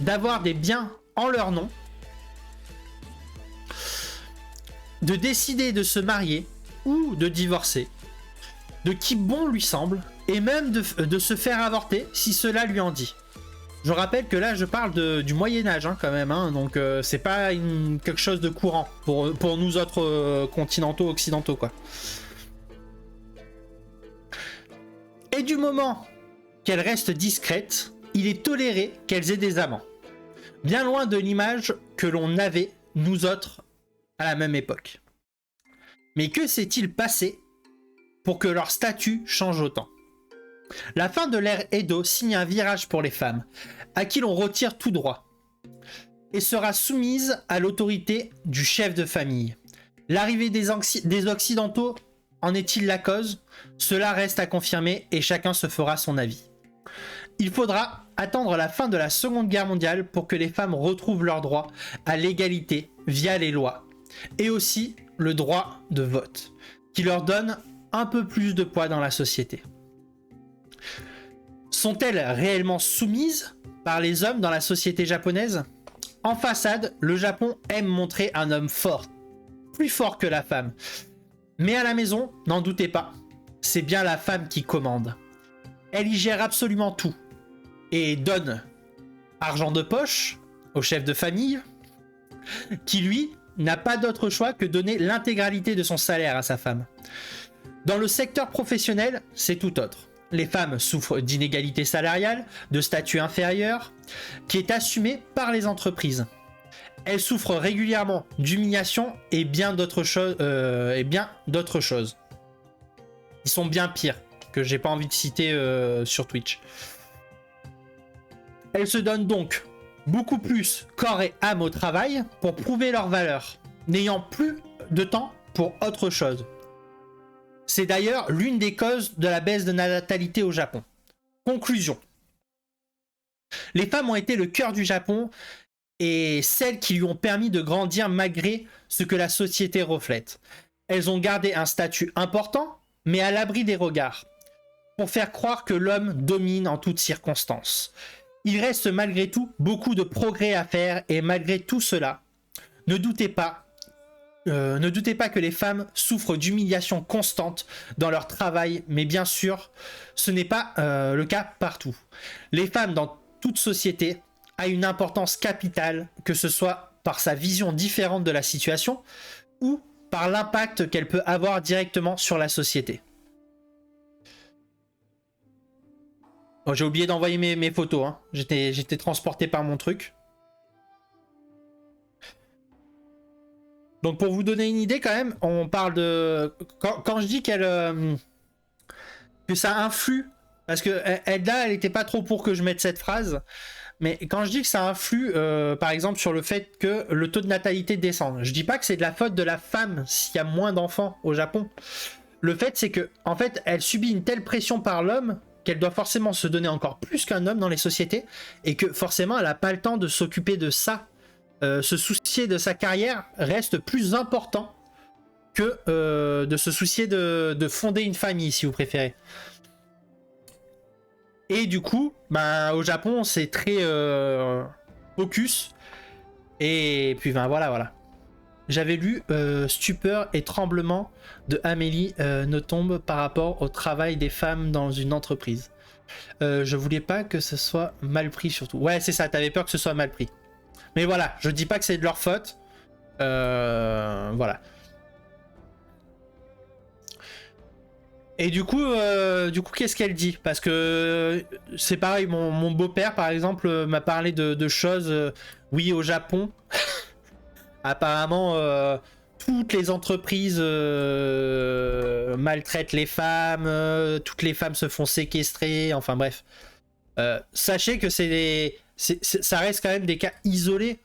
d'avoir des biens en leur nom, de décider de se marier ou de divorcer, de qui bon lui semble, et même de se faire avorter si cela lui en dit. Je rappelle que là je parle du Moyen-Âge hein, quand même, hein, donc c'est pas quelque chose de courant pour nous autres continentaux, occidentaux quoi. Et du moment qu'elles restent discrètes, il est toléré qu'elles aient des amants. Bien loin de l'image que l'on avait, nous autres, à la même époque. Mais que s'est-il passé pour que leur statut change autant? La fin de l'ère Edo signe un virage pour les femmes, à qui l'on retire tout droit, et sera soumise à l'autorité du chef de famille. L'arrivée des Occidentaux en est-il la cause? Cela reste à confirmer et chacun se fera son avis. Il faudra attendre la fin de la Seconde Guerre mondiale pour que les femmes retrouvent leur droit à l'égalité via les lois, et aussi le droit de vote, qui leur donne un peu plus de poids dans la société. Sont-elles réellement soumises par les hommes dans la société japonaise? En façade, le Japon aime montrer un homme fort, plus fort que la femme. Mais à la maison, n'en doutez pas, c'est bien la femme qui commande. Elle y gère absolument tout et donne argent de poche au chef de famille, qui lui n'a pas d'autre choix que donner l'intégralité de son salaire à sa femme. Dans le secteur professionnel, c'est tout autre. Les femmes souffrent d'inégalités salariales, de statut inférieur, qui est assumé par les entreprises. Elles souffrent régulièrement d'humiliation et bien d'autres choses. Ils sont bien pires, que j'ai pas envie de citer sur Twitch. Elles se donnent donc beaucoup plus corps et âme au travail pour prouver leur valeur, n'ayant plus de temps pour autre chose. C'est d'ailleurs l'une des causes de la baisse de natalité au Japon. Conclusion. Les femmes ont été le cœur du Japon et celles qui lui ont permis de grandir malgré ce que la société reflète. Elles ont gardé un statut important, mais à l'abri des regards, pour faire croire que l'homme domine en toutes circonstances. Il reste malgré tout beaucoup de progrès à faire et malgré tout cela, ne doutez pas que les femmes souffrent d'humiliation constante dans leur travail, mais bien sûr, ce n'est pas le cas partout. Les femmes dans toute société ont une importance capitale, que ce soit par sa vision différente de la situation ou par l'impact qu'elle peut avoir directement sur la société. Oh, j'ai oublié d'envoyer mes photos, hein. J'étais transporté par mon truc. Donc pour vous donner une idée quand même, on parle de... Quand je dis que ça influe, parce que Elda, elle n'était pas trop pour que je mette cette phrase, mais quand je dis que ça influe, par exemple, sur le fait que le taux de natalité descend, je dis pas que c'est de la faute de la femme s'il y a moins d'enfants au Japon. Le fait, c'est que, en fait, elle subit une telle pression par l'homme qu'elle doit forcément se donner encore plus qu'un homme dans les sociétés, et que forcément, elle n'a pas le temps de s'occuper de ça. Se soucier de sa carrière reste plus important que de se soucier de fonder une famille, si vous préférez. Et du coup, ben, au Japon, c'est très focus. Et puis, ben voilà. J'avais lu Stupeur et tremblement de Amélie Nothomb par rapport au travail des femmes dans une entreprise. Je voulais pas que ce soit mal pris, surtout. Ouais, c'est ça, t'avais peur que ce soit mal pris. Mais voilà, je dis pas que c'est de leur faute. Voilà. Et du coup qu'est-ce qu'elle dit? Parce que c'est pareil, mon beau-père, par exemple, m'a parlé de choses. Oui, au Japon, apparemment, toutes les entreprises maltraitent les femmes, toutes les femmes se font séquestrer, enfin bref. Sachez que ça reste quand même des cas isolés.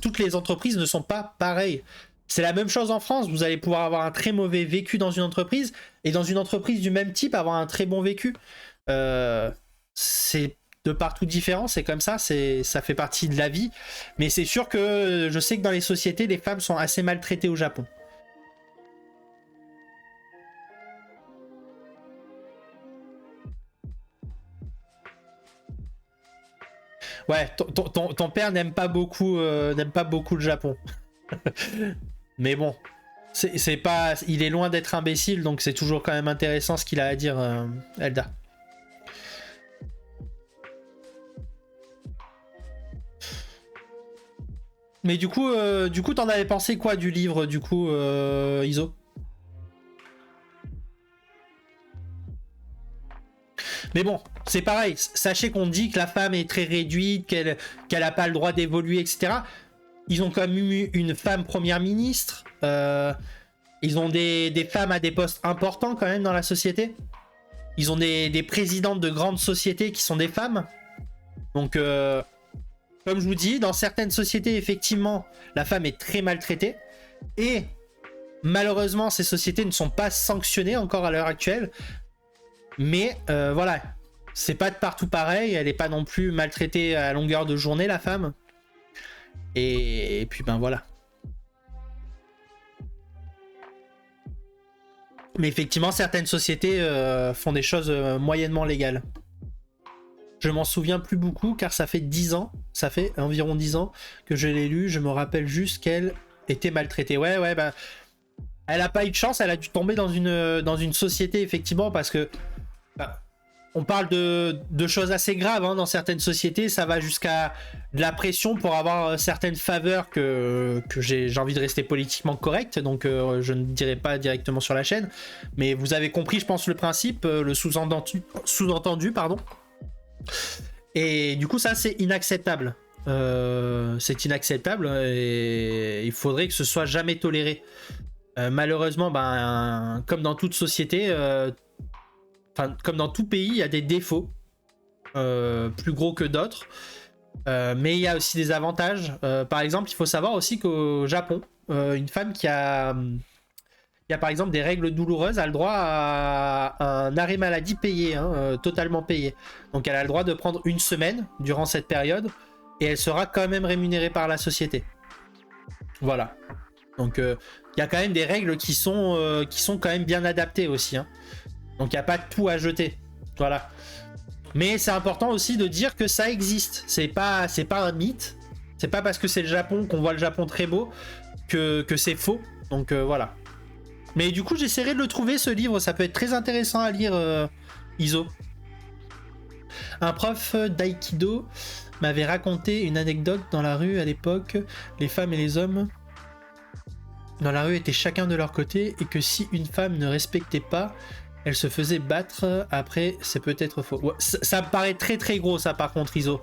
Toutes les entreprises ne sont pas pareilles. C'est la même chose en France. Vous allez pouvoir avoir un très mauvais vécu dans une entreprise et dans une entreprise du même type avoir un très bon vécu. C'est de partout différent. C'est comme ça. Ça fait partie de la vie. Mais c'est sûr que je sais que dans les sociétés, les femmes sont assez maltraitées au Japon. Ouais, ton père n'aime pas beaucoup le Japon. Mais bon, c'est pas, il est loin d'être imbécile, donc c'est toujours quand même intéressant ce qu'il a à dire, Elda. Mais du coup, t'en avais pensé quoi du livre, du coup, Iso? Mais bon, c'est pareil. Sachez qu'on dit que la femme est très réduite, qu'elle n'a pas le droit d'évoluer, etc. Ils ont quand même eu une femme première ministre. Ils ont des femmes à des postes importants quand même dans la société. Ils ont des présidentes de grandes sociétés qui sont des femmes. Donc, comme je vous dis, dans certaines sociétés, effectivement, la femme est très maltraitée. Et malheureusement, ces sociétés ne sont pas sanctionnées encore à l'heure actuelle. Mais voilà, c'est pas de partout pareil. Elle n'est pas non plus maltraitée à longueur de journée, la femme. Et puis ben voilà. Mais effectivement, certaines sociétés font des choses moyennement légales. Je m'en souviens plus beaucoup car ça fait 10 ans, ça fait environ 10 ans que je l'ai lu. Je me rappelle juste qu'elle était maltraitée. Ouais, bah, elle a pas eu de chance, elle a dû tomber dans une société, effectivement, parce que bah, on parle de choses assez graves hein, dans certaines sociétés. Ça va jusqu'à de la pression pour avoir certaines faveurs que j'ai envie de rester politiquement correct. Donc je ne dirai pas directement sur la chaîne. Mais vous avez compris, je pense, le principe, le sous-entendu, pardon. Et du coup, ça, c'est inacceptable. C'est inacceptable et il faudrait que ce soit jamais toléré. Malheureusement, ben, comme dans toute société, comme dans tout pays, il y a des défauts plus gros que d'autres. Mais il y a aussi des avantages. Par exemple, il faut savoir aussi qu'au Japon, une femme qui a par exemple des règles douloureuses a le droit à un arrêt maladie payé, hein, totalement payé. Donc elle a le droit de prendre une semaine durant cette période et elle sera quand même rémunérée par la société. Voilà. Donc il y a quand même des règles qui sont quand même bien adaptées aussi. Hein. Donc il n'y a pas tout à jeter. Voilà. Mais c'est important aussi de dire que ça existe. C'est pas un mythe. C'est pas parce que c'est le Japon qu'on voit le Japon très beau que c'est faux. Donc voilà. Mais du coup j'essaierai de le trouver ce livre. Ça peut être très intéressant à lire, Iso. Un prof d'aïkido m'avait raconté une anecdote dans la rue à l'époque. Les femmes et les hommes dans la rue étaient chacun de leur côté et que si une femme ne respectait pas, elle se faisait battre. Après, c'est peut-être faux. Ouais, ça me paraît très très gros ça par contre, Iso.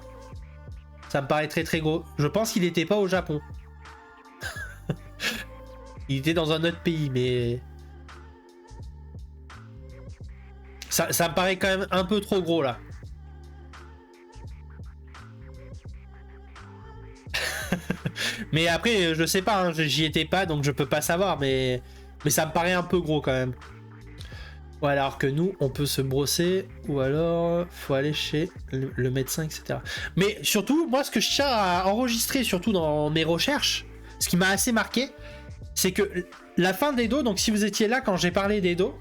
Ça me paraît très très gros. Je pense qu'il n'était pas au Japon. Il était dans un autre pays, mais... Ça me paraît quand même un peu trop gros là. Mais après, je sais pas, hein, j'y étais pas, donc je peux pas savoir, mais ça me paraît un peu gros quand même. Ou alors que nous, on peut se brosser, ou alors faut aller chez le médecin, etc. Mais surtout, moi, ce que je tiens à enregistrer, surtout dans mes recherches, ce qui m'a assez marqué, c'est que la fin d'Edo, donc si vous étiez là quand j'ai parlé d'Edo,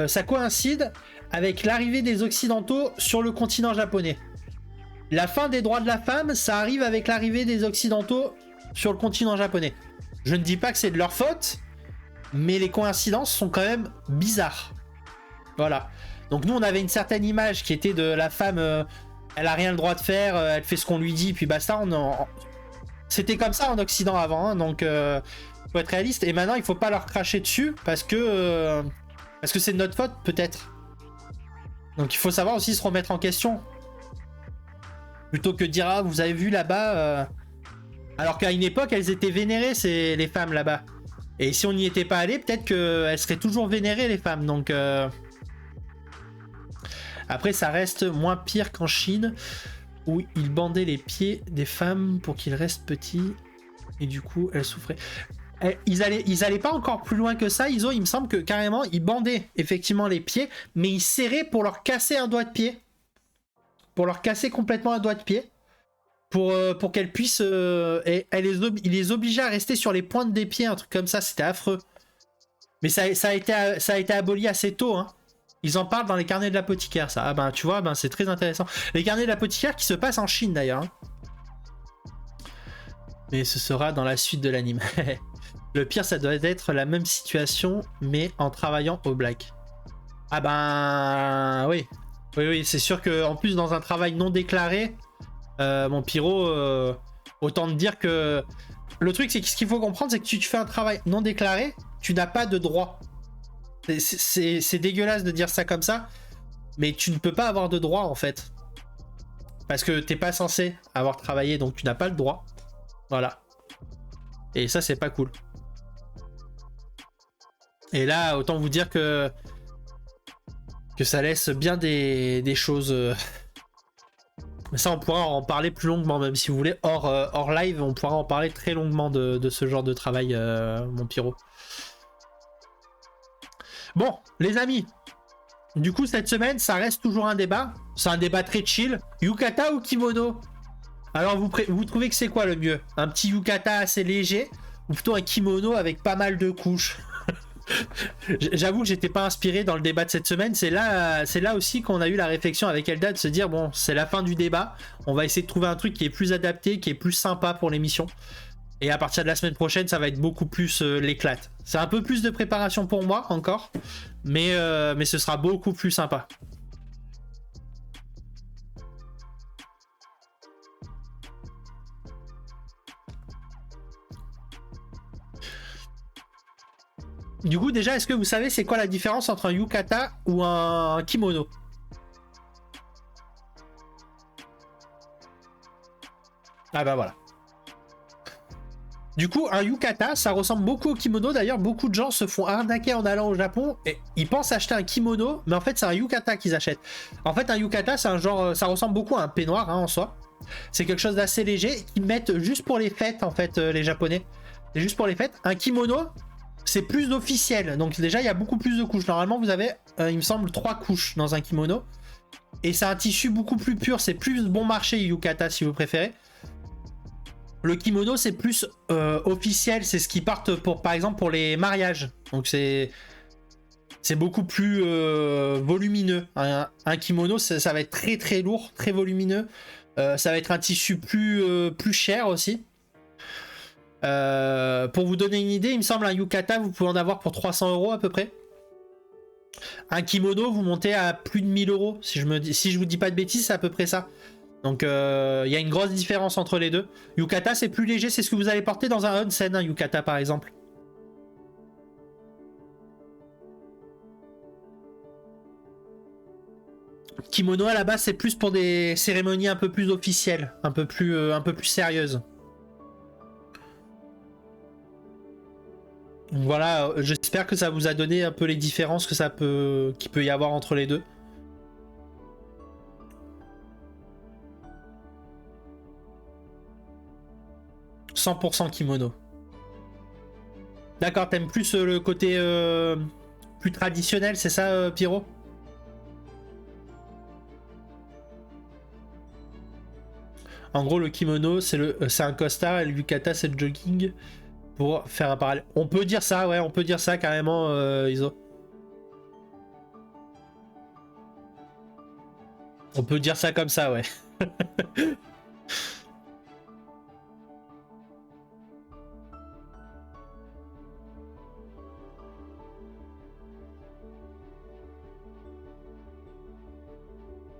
ça coïncide avec l'arrivée des Occidentaux sur le continent japonais. La fin des droits de la femme, ça arrive avec l'arrivée des Occidentaux sur le continent japonais. Je ne dis pas que c'est de leur faute, mais les coïncidences sont quand même bizarres. Voilà. Donc nous, on avait une certaine image qui était de la femme, elle a rien le droit de faire, elle fait ce qu'on lui dit, puis basta. C'était comme ça en Occident avant, hein, donc faut être réaliste. Et maintenant, il faut pas leur cracher dessus parce que c'est de notre faute peut-être. Donc il faut savoir aussi se remettre en question. Plutôt que de dire, ah, vous avez vu là-bas... Alors qu'à une époque, elles étaient vénérées, les femmes là-bas. Et si on n'y était pas allé, peut-être qu'elles seraient toujours vénérées, les femmes. Donc... Après, ça reste moins pire qu'en Chine, où ils bandaient les pieds des femmes pour qu'ils restent petits. Et du coup, elles souffraient. Ils allaient pas encore plus loin que ça, Iso. Il me semble que carrément, ils bandaient effectivement les pieds, mais ils serraient pour leur casser un doigt de pied. Pour leur casser complètement un doigt de pied. Pour qu'elles puissent... ils les obligeaient à rester sur les pointes des pieds, un truc comme ça, c'était affreux. Mais ça a été aboli assez tôt, hein. Ils en parlent dans les carnets de l'apothicaire, ça. Ah ben, tu vois, ben, c'est très intéressant. Les carnets de l'apothicaire qui se passent en Chine, d'ailleurs. Hein. Mais ce sera dans la suite de l'anime. Le pire, ça doit être la même situation, mais en travaillant au black. Ah ben... Oui. Oui, c'est sûr qu'en plus, dans un travail non déclaré, mon pyro, autant te dire que... Le truc, c'est que ce qu'il faut comprendre, c'est que si tu fais un travail non déclaré, tu n'as pas de droit. C'est dégueulasse de dire ça comme ça, mais tu ne peux pas avoir de droit en fait. Parce que t'es pas censé avoir travaillé, donc tu n'as pas le droit. Voilà. Et ça, c'est pas cool. Et là, autant vous dire que ça laisse bien des choses... Mais ça, on pourra en parler plus longuement, même si vous voulez. Hors live, on pourra en parler très longuement de ce genre de travail, mon pyro. Bon, les amis, du coup, cette semaine, ça reste toujours un débat. C'est un débat très chill. Yukata ou kimono? Alors, vous trouvez que c'est quoi le mieux? Un petit yukata assez léger ou plutôt un kimono avec pas mal de couches? J'avoue que j'étais pas inspiré dans le débat de cette semaine. C'est là aussi qu'on a eu la réflexion avec Elda de se dire bon, c'est la fin du débat. On va essayer de trouver un truc qui est plus adapté, qui est plus sympa pour l'émission. Et à partir de la semaine prochaine, ça va être beaucoup plus l'éclate. C'est un peu plus de préparation pour moi encore, mais ce sera beaucoup plus sympa. Du coup, déjà, est-ce que vous savez c'est quoi la différence entre un yukata ou un kimono? Ah bah voilà. Du coup, un yukata, ça ressemble beaucoup au kimono. D'ailleurs, beaucoup de gens se font arnaquer en allant au Japon et ils pensent acheter un kimono, mais en fait, c'est un yukata qu'ils achètent. En fait, un yukata, c'est un genre, ça ressemble beaucoup à un peignoir hein, en soi. C'est quelque chose d'assez léger qu'ils mettent juste pour les fêtes, en fait, les Japonais. C'est juste pour les fêtes. Un kimono, c'est plus officiel. Donc déjà, il y a beaucoup plus de couches. Normalement, vous avez, il me semble, 3 couches dans un kimono. Et c'est un tissu beaucoup plus pur. C'est plus bon marché, yukata, si vous préférez. Le kimono, c'est plus officiel. C'est ce qui part, par exemple, pour les mariages. Donc c'est beaucoup plus volumineux. Un kimono, ça va être très très lourd, très volumineux. Ça va être un tissu plus cher aussi. Pour vous donner une idée, il me semble un yukata, vous pouvez en avoir pour 300 € à peu près. Un kimono, vous montez à plus de 1000 €. Si je vous dis pas de bêtises, c'est à peu près ça. Donc il y a une grosse différence entre les deux. Yukata, c'est plus léger, c'est ce que vous allez porter dans un onsen, un yukata par exemple. Kimono à la base, c'est plus pour des cérémonies un peu plus officielles, un peu plus sérieuses. Donc voilà, j'espère que ça vous a donné un peu les différences qu'il peut y avoir entre les deux. « 100% kimono. » D'accord, t'aimes plus le côté plus traditionnel, c'est ça, Pyro? En gros, le kimono, c'est un costard et le yukata, c'est le jogging. Pour faire un parallèle. On peut dire ça, ouais, on peut dire ça carrément, Iso. On peut dire ça comme ça, ouais.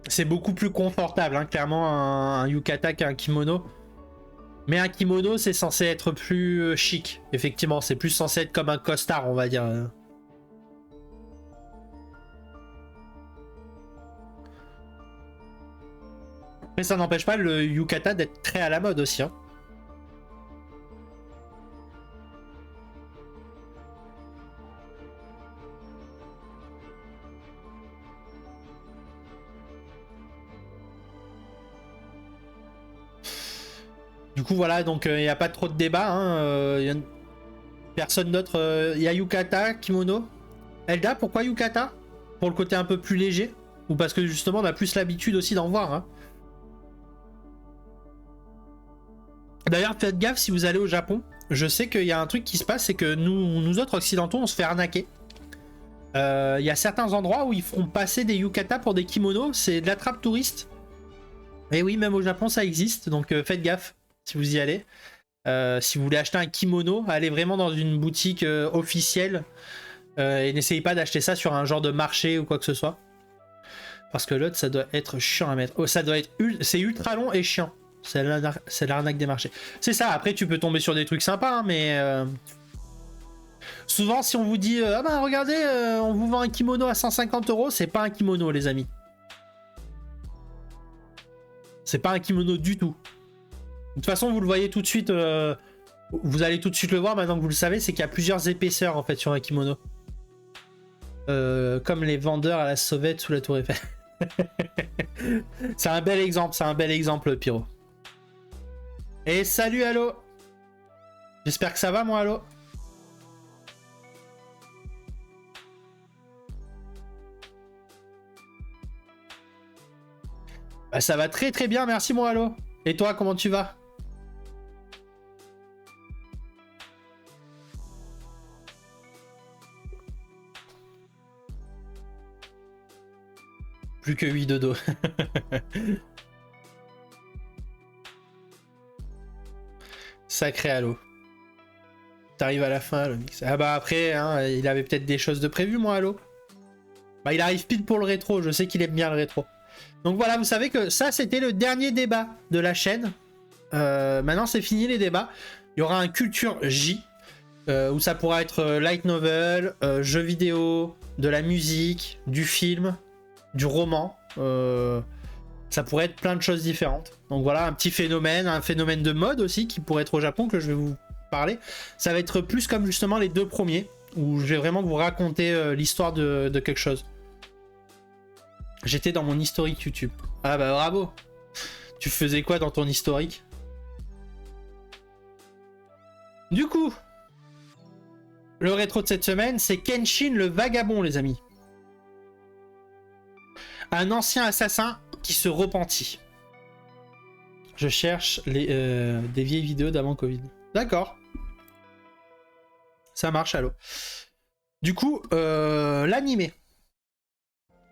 C'est beaucoup plus confortable, hein, clairement, un yukata qu'un kimono. Mais un kimono, c'est censé être plus chic. Effectivement, c'est plus censé être comme un costard, on va dire. Mais ça n'empêche pas le yukata d'être très à la mode aussi. Hein. Du coup, voilà, donc il n'y a pas trop de débat. Hein, personne d'autre. Il y a yukata, kimono. Elda, pourquoi yukata? Pour le côté un peu plus léger? Ou parce que justement, on a plus l'habitude aussi d'en voir. Hein. D'ailleurs, faites gaffe si vous allez au Japon. Je sais qu'il y a un truc qui se passe, c'est que nous autres occidentaux, on se fait arnaquer. Il y a certains endroits où ils font passer des yukata pour des kimonos. C'est de la trappe touriste. Et oui, même au Japon, ça existe. Donc faites gaffe si vous y allez. Si vous voulez acheter un kimono, allez vraiment dans une boutique officielle. Et n'essayez pas d'acheter ça sur un genre de marché ou quoi que ce soit. Parce que l'autre, ça doit être chiant à mettre. Oh, ça doit être c'est ultra long et chiant. C'est l'arnaque des marchés. C'est ça, après tu peux tomber sur des trucs sympas, hein, mais... Souvent, si on vous dit « Ah bah regardez, on vous vend un kimono à 150 €, c'est pas un kimono, les amis. C'est pas un kimono du tout. De toute façon, vous le voyez tout de suite... vous allez tout de suite le voir, maintenant que vous le savez, c'est qu'il y a plusieurs épaisseurs, en fait, sur un kimono. Comme les vendeurs à la sauvette sous la tour Eiffel. C'est un bel exemple, Pyro. Et salut, Allo. J'espère que ça va, moi, Allo. Bah, ça va très très bien, merci, moi, Allo. Et toi, comment tu vas? Plus que 8 de dos. Sacré Halo. T'arrives à la fin, le mix. Ah bah après, hein, il avait peut-être des choses de prévues, moi, Halo. Bah il arrive pile pour le rétro, je sais qu'il aime bien le rétro. Donc voilà, vous savez que ça, c'était le dernier débat de la chaîne. Maintenant, c'est fini les débats. Il y aura un Culture J, où ça pourra être light novel, jeux vidéo, de la musique, du film, du roman. Ça pourrait être plein de choses différentes. Donc voilà, un petit phénomène, un phénomène de mode aussi qui pourrait être au Japon que je vais vous parler. Ça va être plus comme justement les deux premiers, où je vais vraiment vous raconter l'histoire de quelque chose. J'étais dans mon historique YouTube. Ah bah bravo. Tu faisais quoi dans ton historique? Du coup, le rétro de cette semaine, c'est Kenshin le Vagabond, les amis. Un ancien assassin qui se repentit. Je cherche des vieilles vidéos d'avant Covid. D'accord. Ça marche, allô. Du coup, l'animé.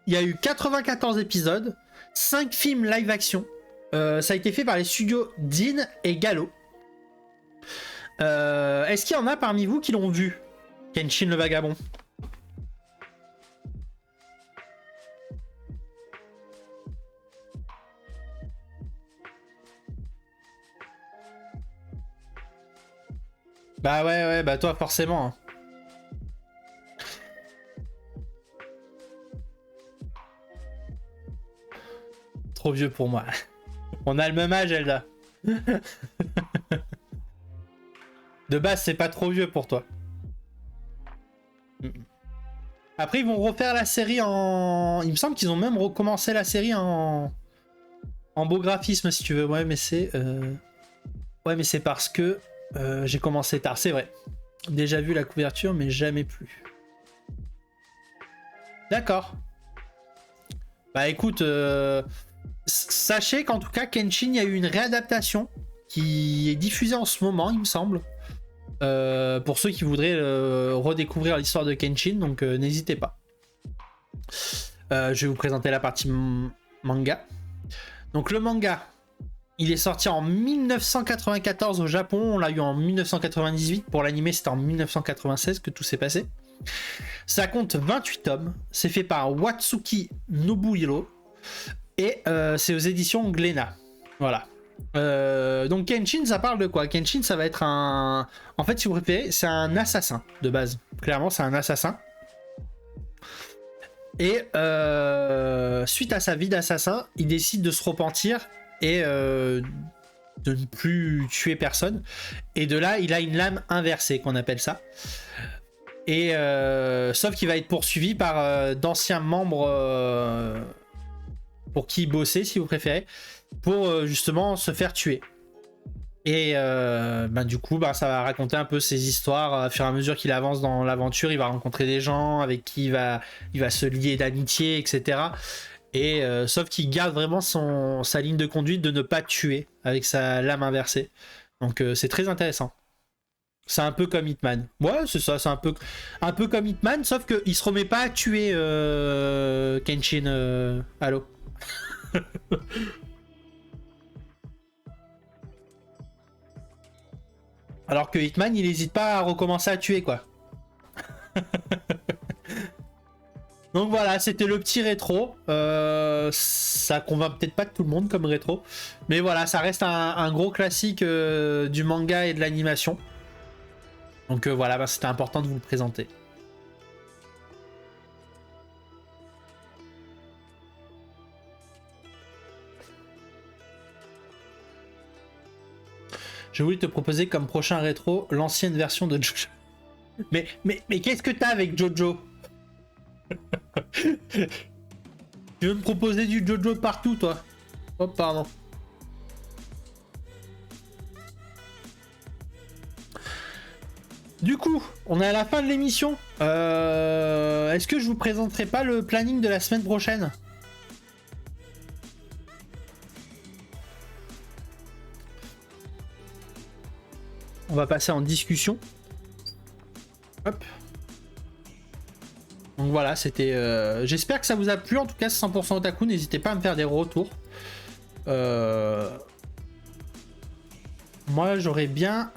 Il y a eu 94 épisodes, 5 films live action. Ça a été fait par les studios Dean et Gallo. Est-ce qu'il y en a parmi vous qui l'ont vu, Kenshin le Vagabond? Bah ouais, bah toi forcément. Hein. Trop vieux pour moi. On a le même âge, Elda. De base, c'est pas trop vieux pour toi. Après, ils vont refaire la série en... Il me semble qu'ils ont même recommencé la série en beau graphisme, si tu veux. Ouais, mais c'est... Ouais, mais c'est parce que j'ai commencé tard, c'est vrai. Déjà vu la couverture, mais jamais plus. D'accord. Bah écoute, sachez qu'en tout cas, Kenshin, il y a eu une réadaptation qui est diffusée en ce moment, il me semble. Pour ceux qui voudraient redécouvrir l'histoire de Kenshin, donc n'hésitez pas. Je vais vous présenter la partie manga. Donc le manga, il est sorti en 1994 au Japon, on l'a eu en 1998, pour l'anime c'était en 1996 que tout s'est passé. Ça compte 28 tomes, c'est fait par Watsuki Nobuhiro et c'est aux éditions Glénat. Voilà. Donc Kenshin, ça parle de quoi? Kenshin, ça va être un... En fait, si vous préférez, c'est un assassin de base. Clairement, c'est un assassin. Et suite à sa vie d'assassin, il décide de se repentir et de ne plus tuer personne. Et de là, il a une lame inversée, qu'on appelle ça. Et sauf qu'il va être poursuivi par d'anciens membres pour qui il bossait, si vous préférez, pour justement se faire tuer. Et du coup, ça va raconter un peu ses histoires. Au fur et à mesure qu'il avance dans l'aventure, il va rencontrer des gens avec qui il va se lier d'amitié, etc. Et sauf qu'il garde vraiment sa ligne de conduite de ne pas tuer avec sa lame inversée. Donc c'est très intéressant. C'est un peu comme Hitman. Ouais, c'est ça, c'est un peu comme Hitman, sauf qu'il se remet pas à tuer Kenshin. Allô. Alors que Hitman, il n'hésite pas à recommencer à tuer, quoi. Donc voilà, c'était le petit rétro. Ça convainc peut-être pas tout le monde comme rétro. Mais voilà, ça reste un gros classique du manga et de l'animation. Donc voilà, c'était important de vous le présenter. Je voulais te proposer comme prochain rétro l'ancienne version de Jojo. Mais qu'est-ce que t'as avec Jojo? Tu veux me proposer du Jojo partout, toi? Oh, pardon. Du coup, on est à la fin de l'émission. Est-ce que je vous présenterai pas le planning de la semaine prochaine? On va passer en discussion. Hop. Donc voilà, c'était... J'espère que ça vous a plu. En tout cas, 100% Otaku. N'hésitez pas à me faire des retours. Moi, j'aurais bien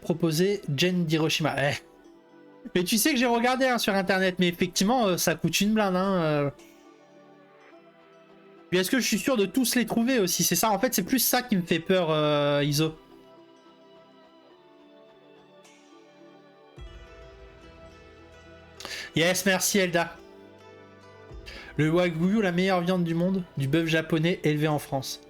proposé Gen d'Hiroshima. Mais tu sais que j'ai regardé hein, sur internet, mais effectivement, ça coûte une blinde. Hein, Puis est-ce que je suis sûr de tous les trouver aussi? C'est ça, en fait, c'est plus ça qui me fait peur, Iso. Yes, merci Elda. Le Wagyu, la meilleure viande du monde, du bœuf japonais élevé en France.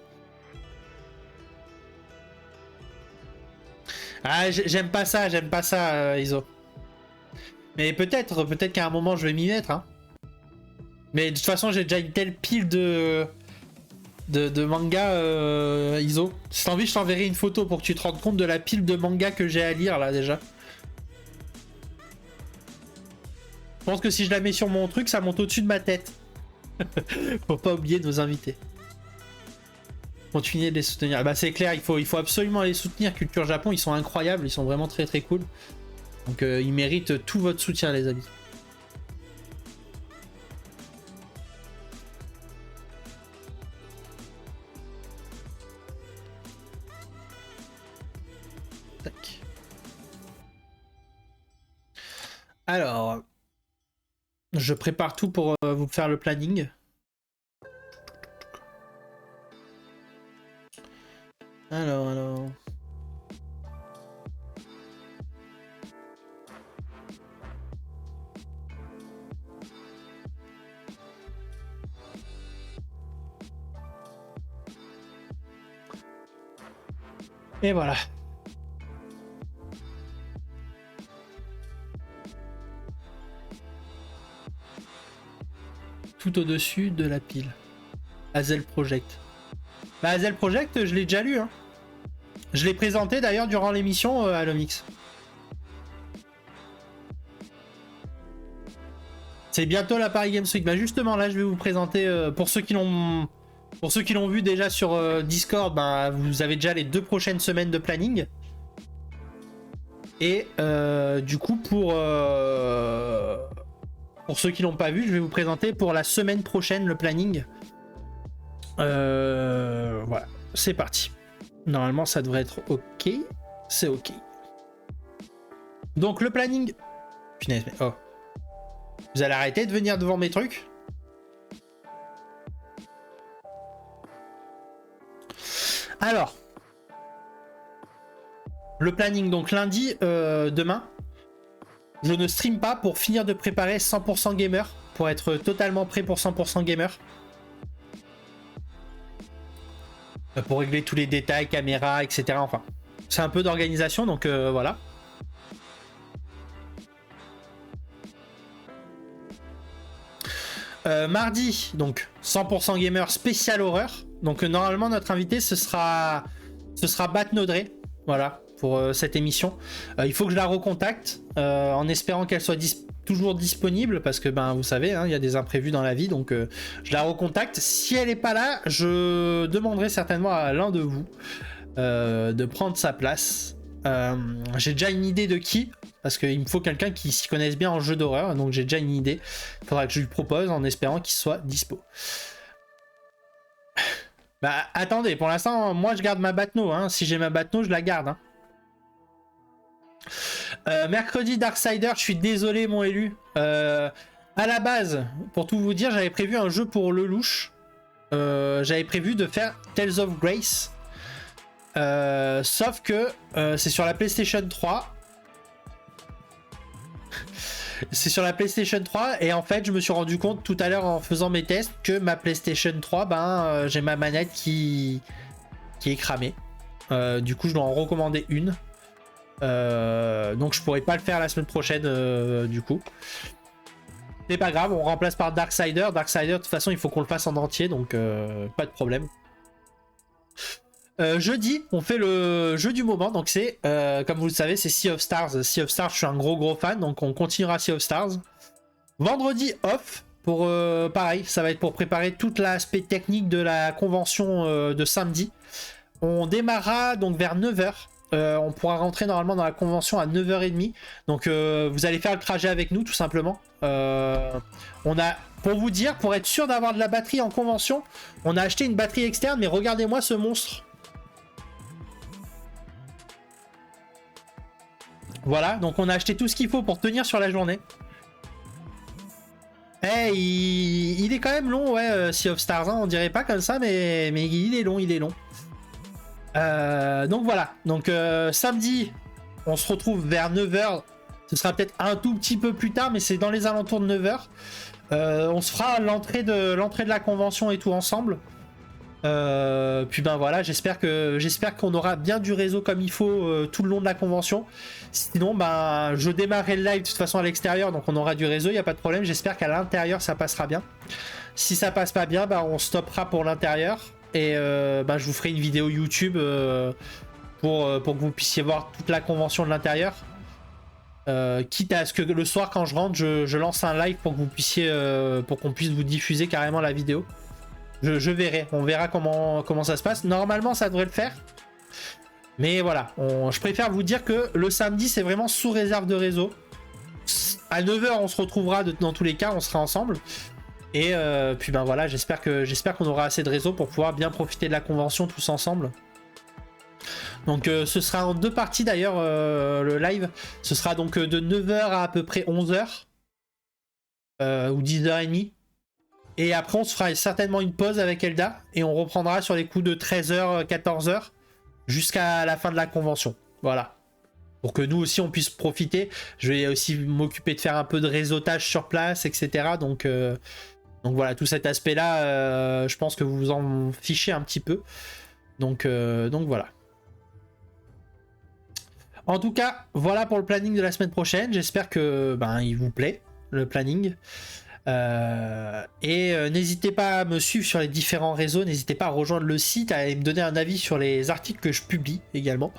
Ah, j'aime pas ça, Iso. Mais peut-être qu'à un moment je vais m'y mettre. Hein. Mais de toute façon, j'ai déjà une telle pile de manga, Iso. Si t'as envie, je t'enverrai une photo pour que tu te rendes compte de la pile de manga que j'ai à lire là déjà. Je pense que si je la mets sur mon truc, ça monte au-dessus de ma tête. Faut pas oublier nos invités. Continuer de les soutenir. Bah c'est clair, il faut absolument les soutenir. Culture Japon, ils sont incroyables, ils sont vraiment très très cool. Donc ils méritent tout votre soutien les amis. Tac. Alors, je prépare tout pour vous faire le planning. Alors. Et voilà. Tout au-dessus de la pile. Hazel Project. Bah Hazel Project, je l'ai déjà lu. Hein. Je l'ai présenté d'ailleurs durant l'émission à l'Omix. C'est bientôt la Paris Games Week. Bah justement là je vais vous présenter pour ceux qui l'ont vu déjà sur Discord, bah, vous avez déjà les 2 prochaines semaines de planning. Et du coup pour ceux qui l'ont pas vu, je vais vous présenter pour la semaine prochaine le planning. Voilà, c'est parti. Normalement ça devrait être ok. C'est ok. Donc le planning. Punaise, mais oh. Vous allez arrêter de venir devant mes trucs? Alors. Le planning, donc lundi, demain. Je ne stream pas pour finir de préparer 100% gamer. Pour être totalement prêt pour 100% gamer. Pour régler tous les détails, caméra, etc. Enfin, c'est un peu d'organisation, donc voilà. Mardi, donc 100% gamer spécial horreur. Donc normalement notre invité ce sera Bat Nodré. Voilà pour cette émission. Il faut que je la recontacte en espérant qu'elle soit toujours disponible parce que ben vous savez hein, il y a des imprévus dans la vie donc je la recontacte. Si elle n'est pas là, je demanderai certainement à l'un de vous de prendre sa place. J'ai déjà une idée de qui parce qu'il me faut quelqu'un qui s'y connaisse bien en jeu d'horreur donc j'ai déjà une idée. Il faudra que je lui propose en espérant qu'il soit dispo. Bah attendez, pour l'instant moi je garde ma Batno hein. Si j'ai ma Batno je la garde hein. Mercredi Darksider, je suis désolé mon élu. À la base, pour tout vous dire, j'avais prévu un jeu pour le louche. J'avais prévu de faire Tales of Grace. Sauf que c'est sur la PlayStation 3. C'est sur la PlayStation 3 et en fait je me suis rendu compte tout à l'heure en faisant mes tests que ma PlayStation 3, ben j'ai ma manette qui est cramée. Du coup je dois en recommander une. Donc je pourrais pas le faire la semaine prochaine du coup. C'est pas grave, on remplace par Darksider. Darksider de toute façon il faut qu'on le fasse en entier donc pas de problème. Jeudi on fait le jeu du moment donc c'est comme vous le savez c'est Sea of Stars. Sea of Stars je suis un gros fan donc on continuera Sea of Stars. Vendredi off pour pareil ça va être pour préparer tout l'aspect technique de la convention de samedi. On démarrera donc vers 9h on pourra rentrer normalement dans la convention à 9h30. Donc vous allez faire le trajet avec nous tout simplement. On a, pour vous dire, pour être sûr d'avoir de la batterie en convention, on a acheté une batterie externe, mais regardez-moi ce monstre. Voilà, donc on a acheté tout ce qu'il faut pour tenir sur la journée. Eh, il est quand même long, ouais, Sea of Stars, hein, on dirait pas comme ça, mais il est long, il est long. Donc voilà, donc samedi, on se retrouve vers 9h. Ce sera peut-être un tout petit peu plus tard, mais c'est dans les alentours de 9h. On se fera l'entrée de la convention et tout ensemble. Puis ben voilà, j'espère qu'on aura bien du réseau comme il faut tout le long de la convention. Sinon, ben je démarrerai le live de toute façon à l'extérieur, donc on aura du réseau, il n'y a pas de problème. J'espère qu'à l'intérieur ça passera bien. Si ça passe pas bien, ben on stoppera pour l'intérieur. Et ben, je vous ferai une vidéo YouTube pour que vous puissiez voir toute la convention de l'intérieur. Quitte à ce que le soir quand je rentre, je lance un live pour que vous puissiez, pour qu'on puisse vous diffuser carrément la vidéo. Je verrai, on verra comment ça se passe. Normalement ça devrait le faire. Mais voilà, je préfère vous dire que le samedi c'est vraiment sous réserve de réseau. À 9h on se retrouvera dans tous les cas, on sera ensemble. Et puis ben voilà, j'espère qu'on aura assez de réseau pour pouvoir bien profiter de la convention tous ensemble. Donc ce sera en 2 parties d'ailleurs le live. Ce sera donc de 9h à peu près 11h. Ou 10h30. Et après on se fera certainement une pause avec Elda. Et on reprendra sur les coups de 13h, 14h. Jusqu'à la fin de la convention. Voilà. Pour que nous aussi on puisse profiter. Je vais aussi m'occuper de faire un peu de réseautage sur place, etc. Donc voilà, tout cet aspect-là, je pense que vous vous en fichez un petit peu. Donc voilà. En tout cas, voilà pour le planning de la semaine prochaine. J'espère que il vous plaît, le planning. N'hésitez pas à me suivre sur les différents réseaux, n'hésitez pas à rejoindre le site, à me donner un avis sur les articles que je publie également,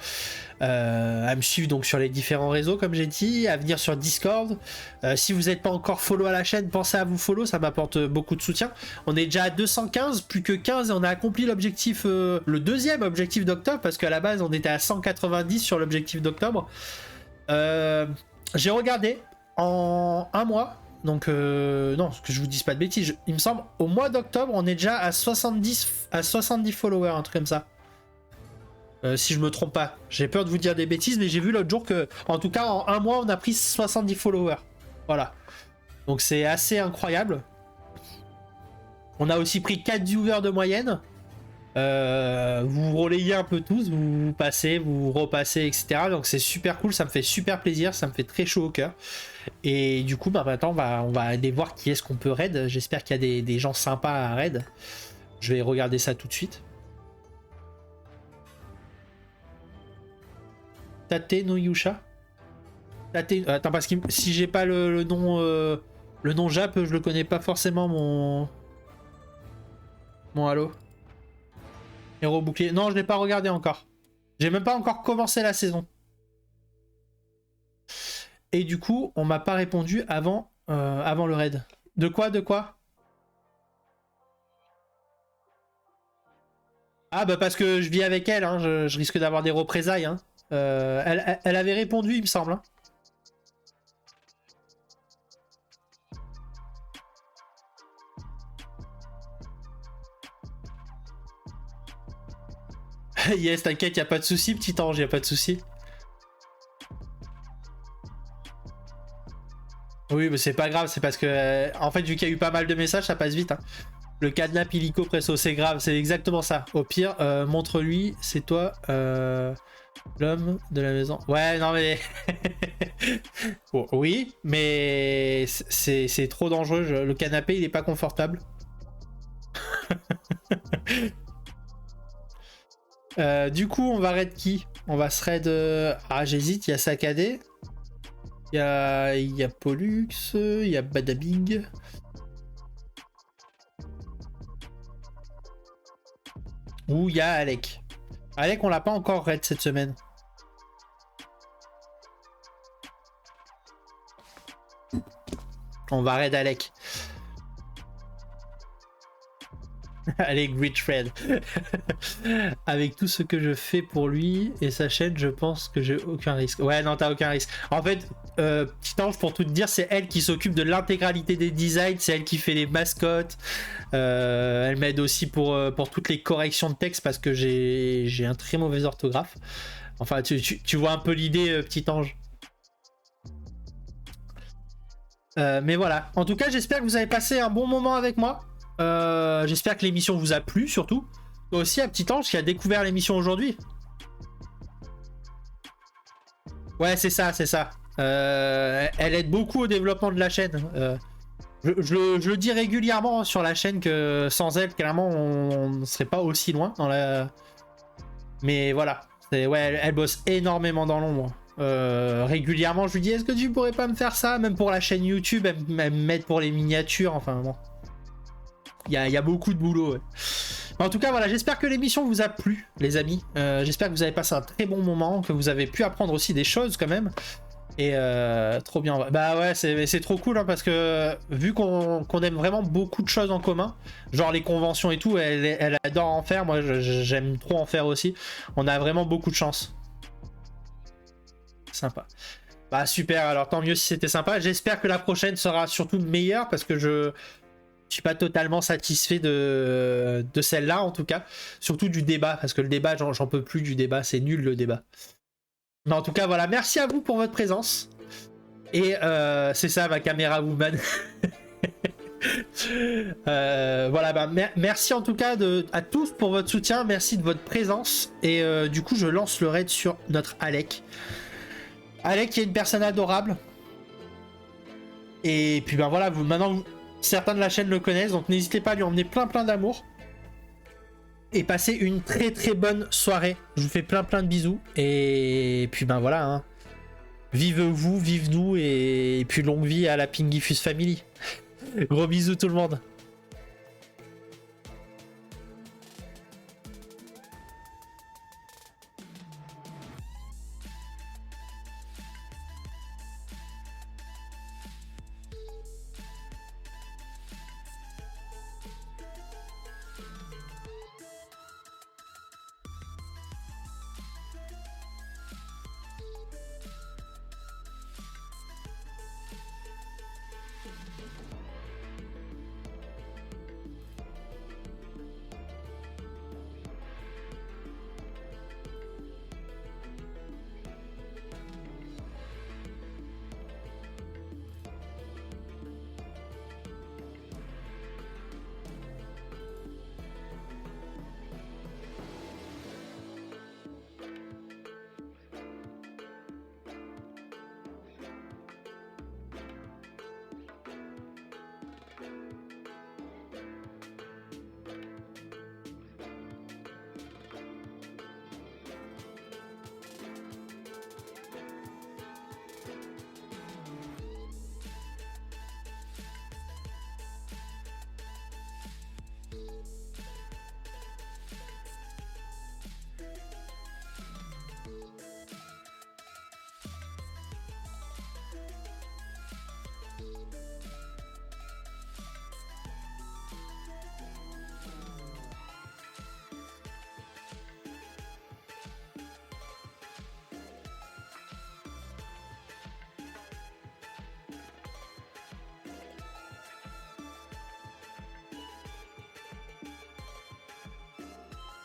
à me suivre donc sur les différents réseaux comme j'ai dit, à venir sur Discord. Si vous n'êtes pas encore follow à la chaîne, pensez à vous follow, ça m'apporte beaucoup de soutien. On est déjà à 215, plus que 15 et on a accompli l'objectif, le deuxième objectif d'octobre, parce qu'à la base on était à 190 sur l'objectif d'octobre. J'ai regardé en un mois. Donc non, que je vous dise pas de bêtises, il me semble au mois d'octobre on est déjà à 70 followers, un truc comme ça. Si je me trompe pas, j'ai peur de vous dire des bêtises, mais j'ai vu l'autre jour que en tout cas en un mois on a pris 70 followers. Voilà. Donc c'est assez incroyable. On a aussi pris 4 viewers de moyenne. Vous relayez un peu tous, vous passez, vous repassez, etc. Donc c'est super cool, ça me fait super plaisir, ça me fait très chaud au cœur. Et du coup, maintenant on va aller voir qui est-ce qu'on peut raid. J'espère qu'il y a des gens sympas à raid. Je vais regarder ça tout de suite. Tate no Yusha. Tate... Attends, parce que si j'ai pas le nom Jap, je le connais pas forcément mon halo. Héros bouclier. Non, je l'ai pas regardé encore. J'ai même pas encore commencé la saison. Et du coup, on m'a pas répondu avant le raid. De quoi? Ah bah parce que je vis avec elle, hein, je risque d'avoir des représailles. Hein. Elle avait répondu, il me semble. Hein. Yes, t'inquiète, y a pas de souci, petit ange, y a pas de souci. Oui, mais c'est pas grave, c'est parce que en fait, vu qu'il y a eu pas mal de messages, ça passe vite. Hein. Le cadenas illico presso, c'est grave, c'est exactement ça. Au pire, montre-lui, c'est toi, l'homme de la maison. Ouais, non mais bon, oui, mais c'est trop dangereux. Le canapé, il est pas confortable. Du coup, on va raid qui? On va se raid... Ah, j'hésite, il y a Saccadé. Il y a Pollux, il y a Badabing. Ou il y a Alec. Alec, on l'a pas encore raid cette semaine. On va raid Alec. Allez, Great Fred. Avec tout ce que je fais pour lui et sa chaîne, je pense que j'ai aucun risque. Ouais, non, t'as aucun risque. En fait, Petit Ange, pour tout te dire, c'est elle qui s'occupe de l'intégralité des designs, c'est elle qui fait les mascottes. Elle m'aide aussi pour toutes les corrections de texte parce que j'ai un très mauvais orthographe. Enfin, tu vois un peu l'idée, Petit Ange. Mais voilà. En tout cas, j'espère que vous avez passé un bon moment avec moi. J'espère que l'émission vous a plu, surtout. Toi aussi, un Petit Ange qui a découvert l'émission aujourd'hui. Ouais, c'est ça, c'est ça. Elle aide beaucoup au développement de la chaîne. Je le dis régulièrement sur la chaîne que sans elle, clairement, on ne serait pas aussi loin dans la. Mais voilà. Ouais, elle bosse énormément dans l'ombre. Régulièrement, je lui dis, est-ce que tu pourrais pas me faire ça? Même pour la chaîne YouTube, elle m'aide pour les miniatures. Enfin, bon. Il y a beaucoup de boulot. Ouais. En tout cas, voilà, j'espère que l'émission vous a plu, les amis. J'espère que vous avez passé un très bon moment, que vous avez pu apprendre aussi des choses quand même. Et trop bien. Bah ouais, c'est trop cool hein, parce que vu qu'on aime vraiment beaucoup de choses en commun, genre les conventions et tout, elle adore en faire. Moi, j'aime trop en faire aussi. On a vraiment beaucoup de chance. Sympa. Bah super, alors tant mieux si c'était sympa. J'espère que la prochaine sera surtout meilleure parce que je suis pas totalement satisfait de celle-là en tout cas. Surtout du débat, parce que le débat, j'en peux plus du débat, c'est nul le débat. Mais en tout cas, voilà, merci à vous pour votre présence. Et c'est ça ma caméra woman. Voilà, bah, merci en tout cas à tous pour votre soutien, merci de votre présence. Et du coup, je lance le raid sur notre Alec. Alec qui est une personne adorable. Et puis ben voilà, maintenant certains de la chaîne le connaissent, donc n'hésitez pas à lui emmener plein d'amour. Et passez une très bonne soirée. Je vous fais plein de bisous. Et puis ben voilà, hein. Vive vous, vive nous, et puis longue vie à la Pingifus Family. Gros bisous tout le monde.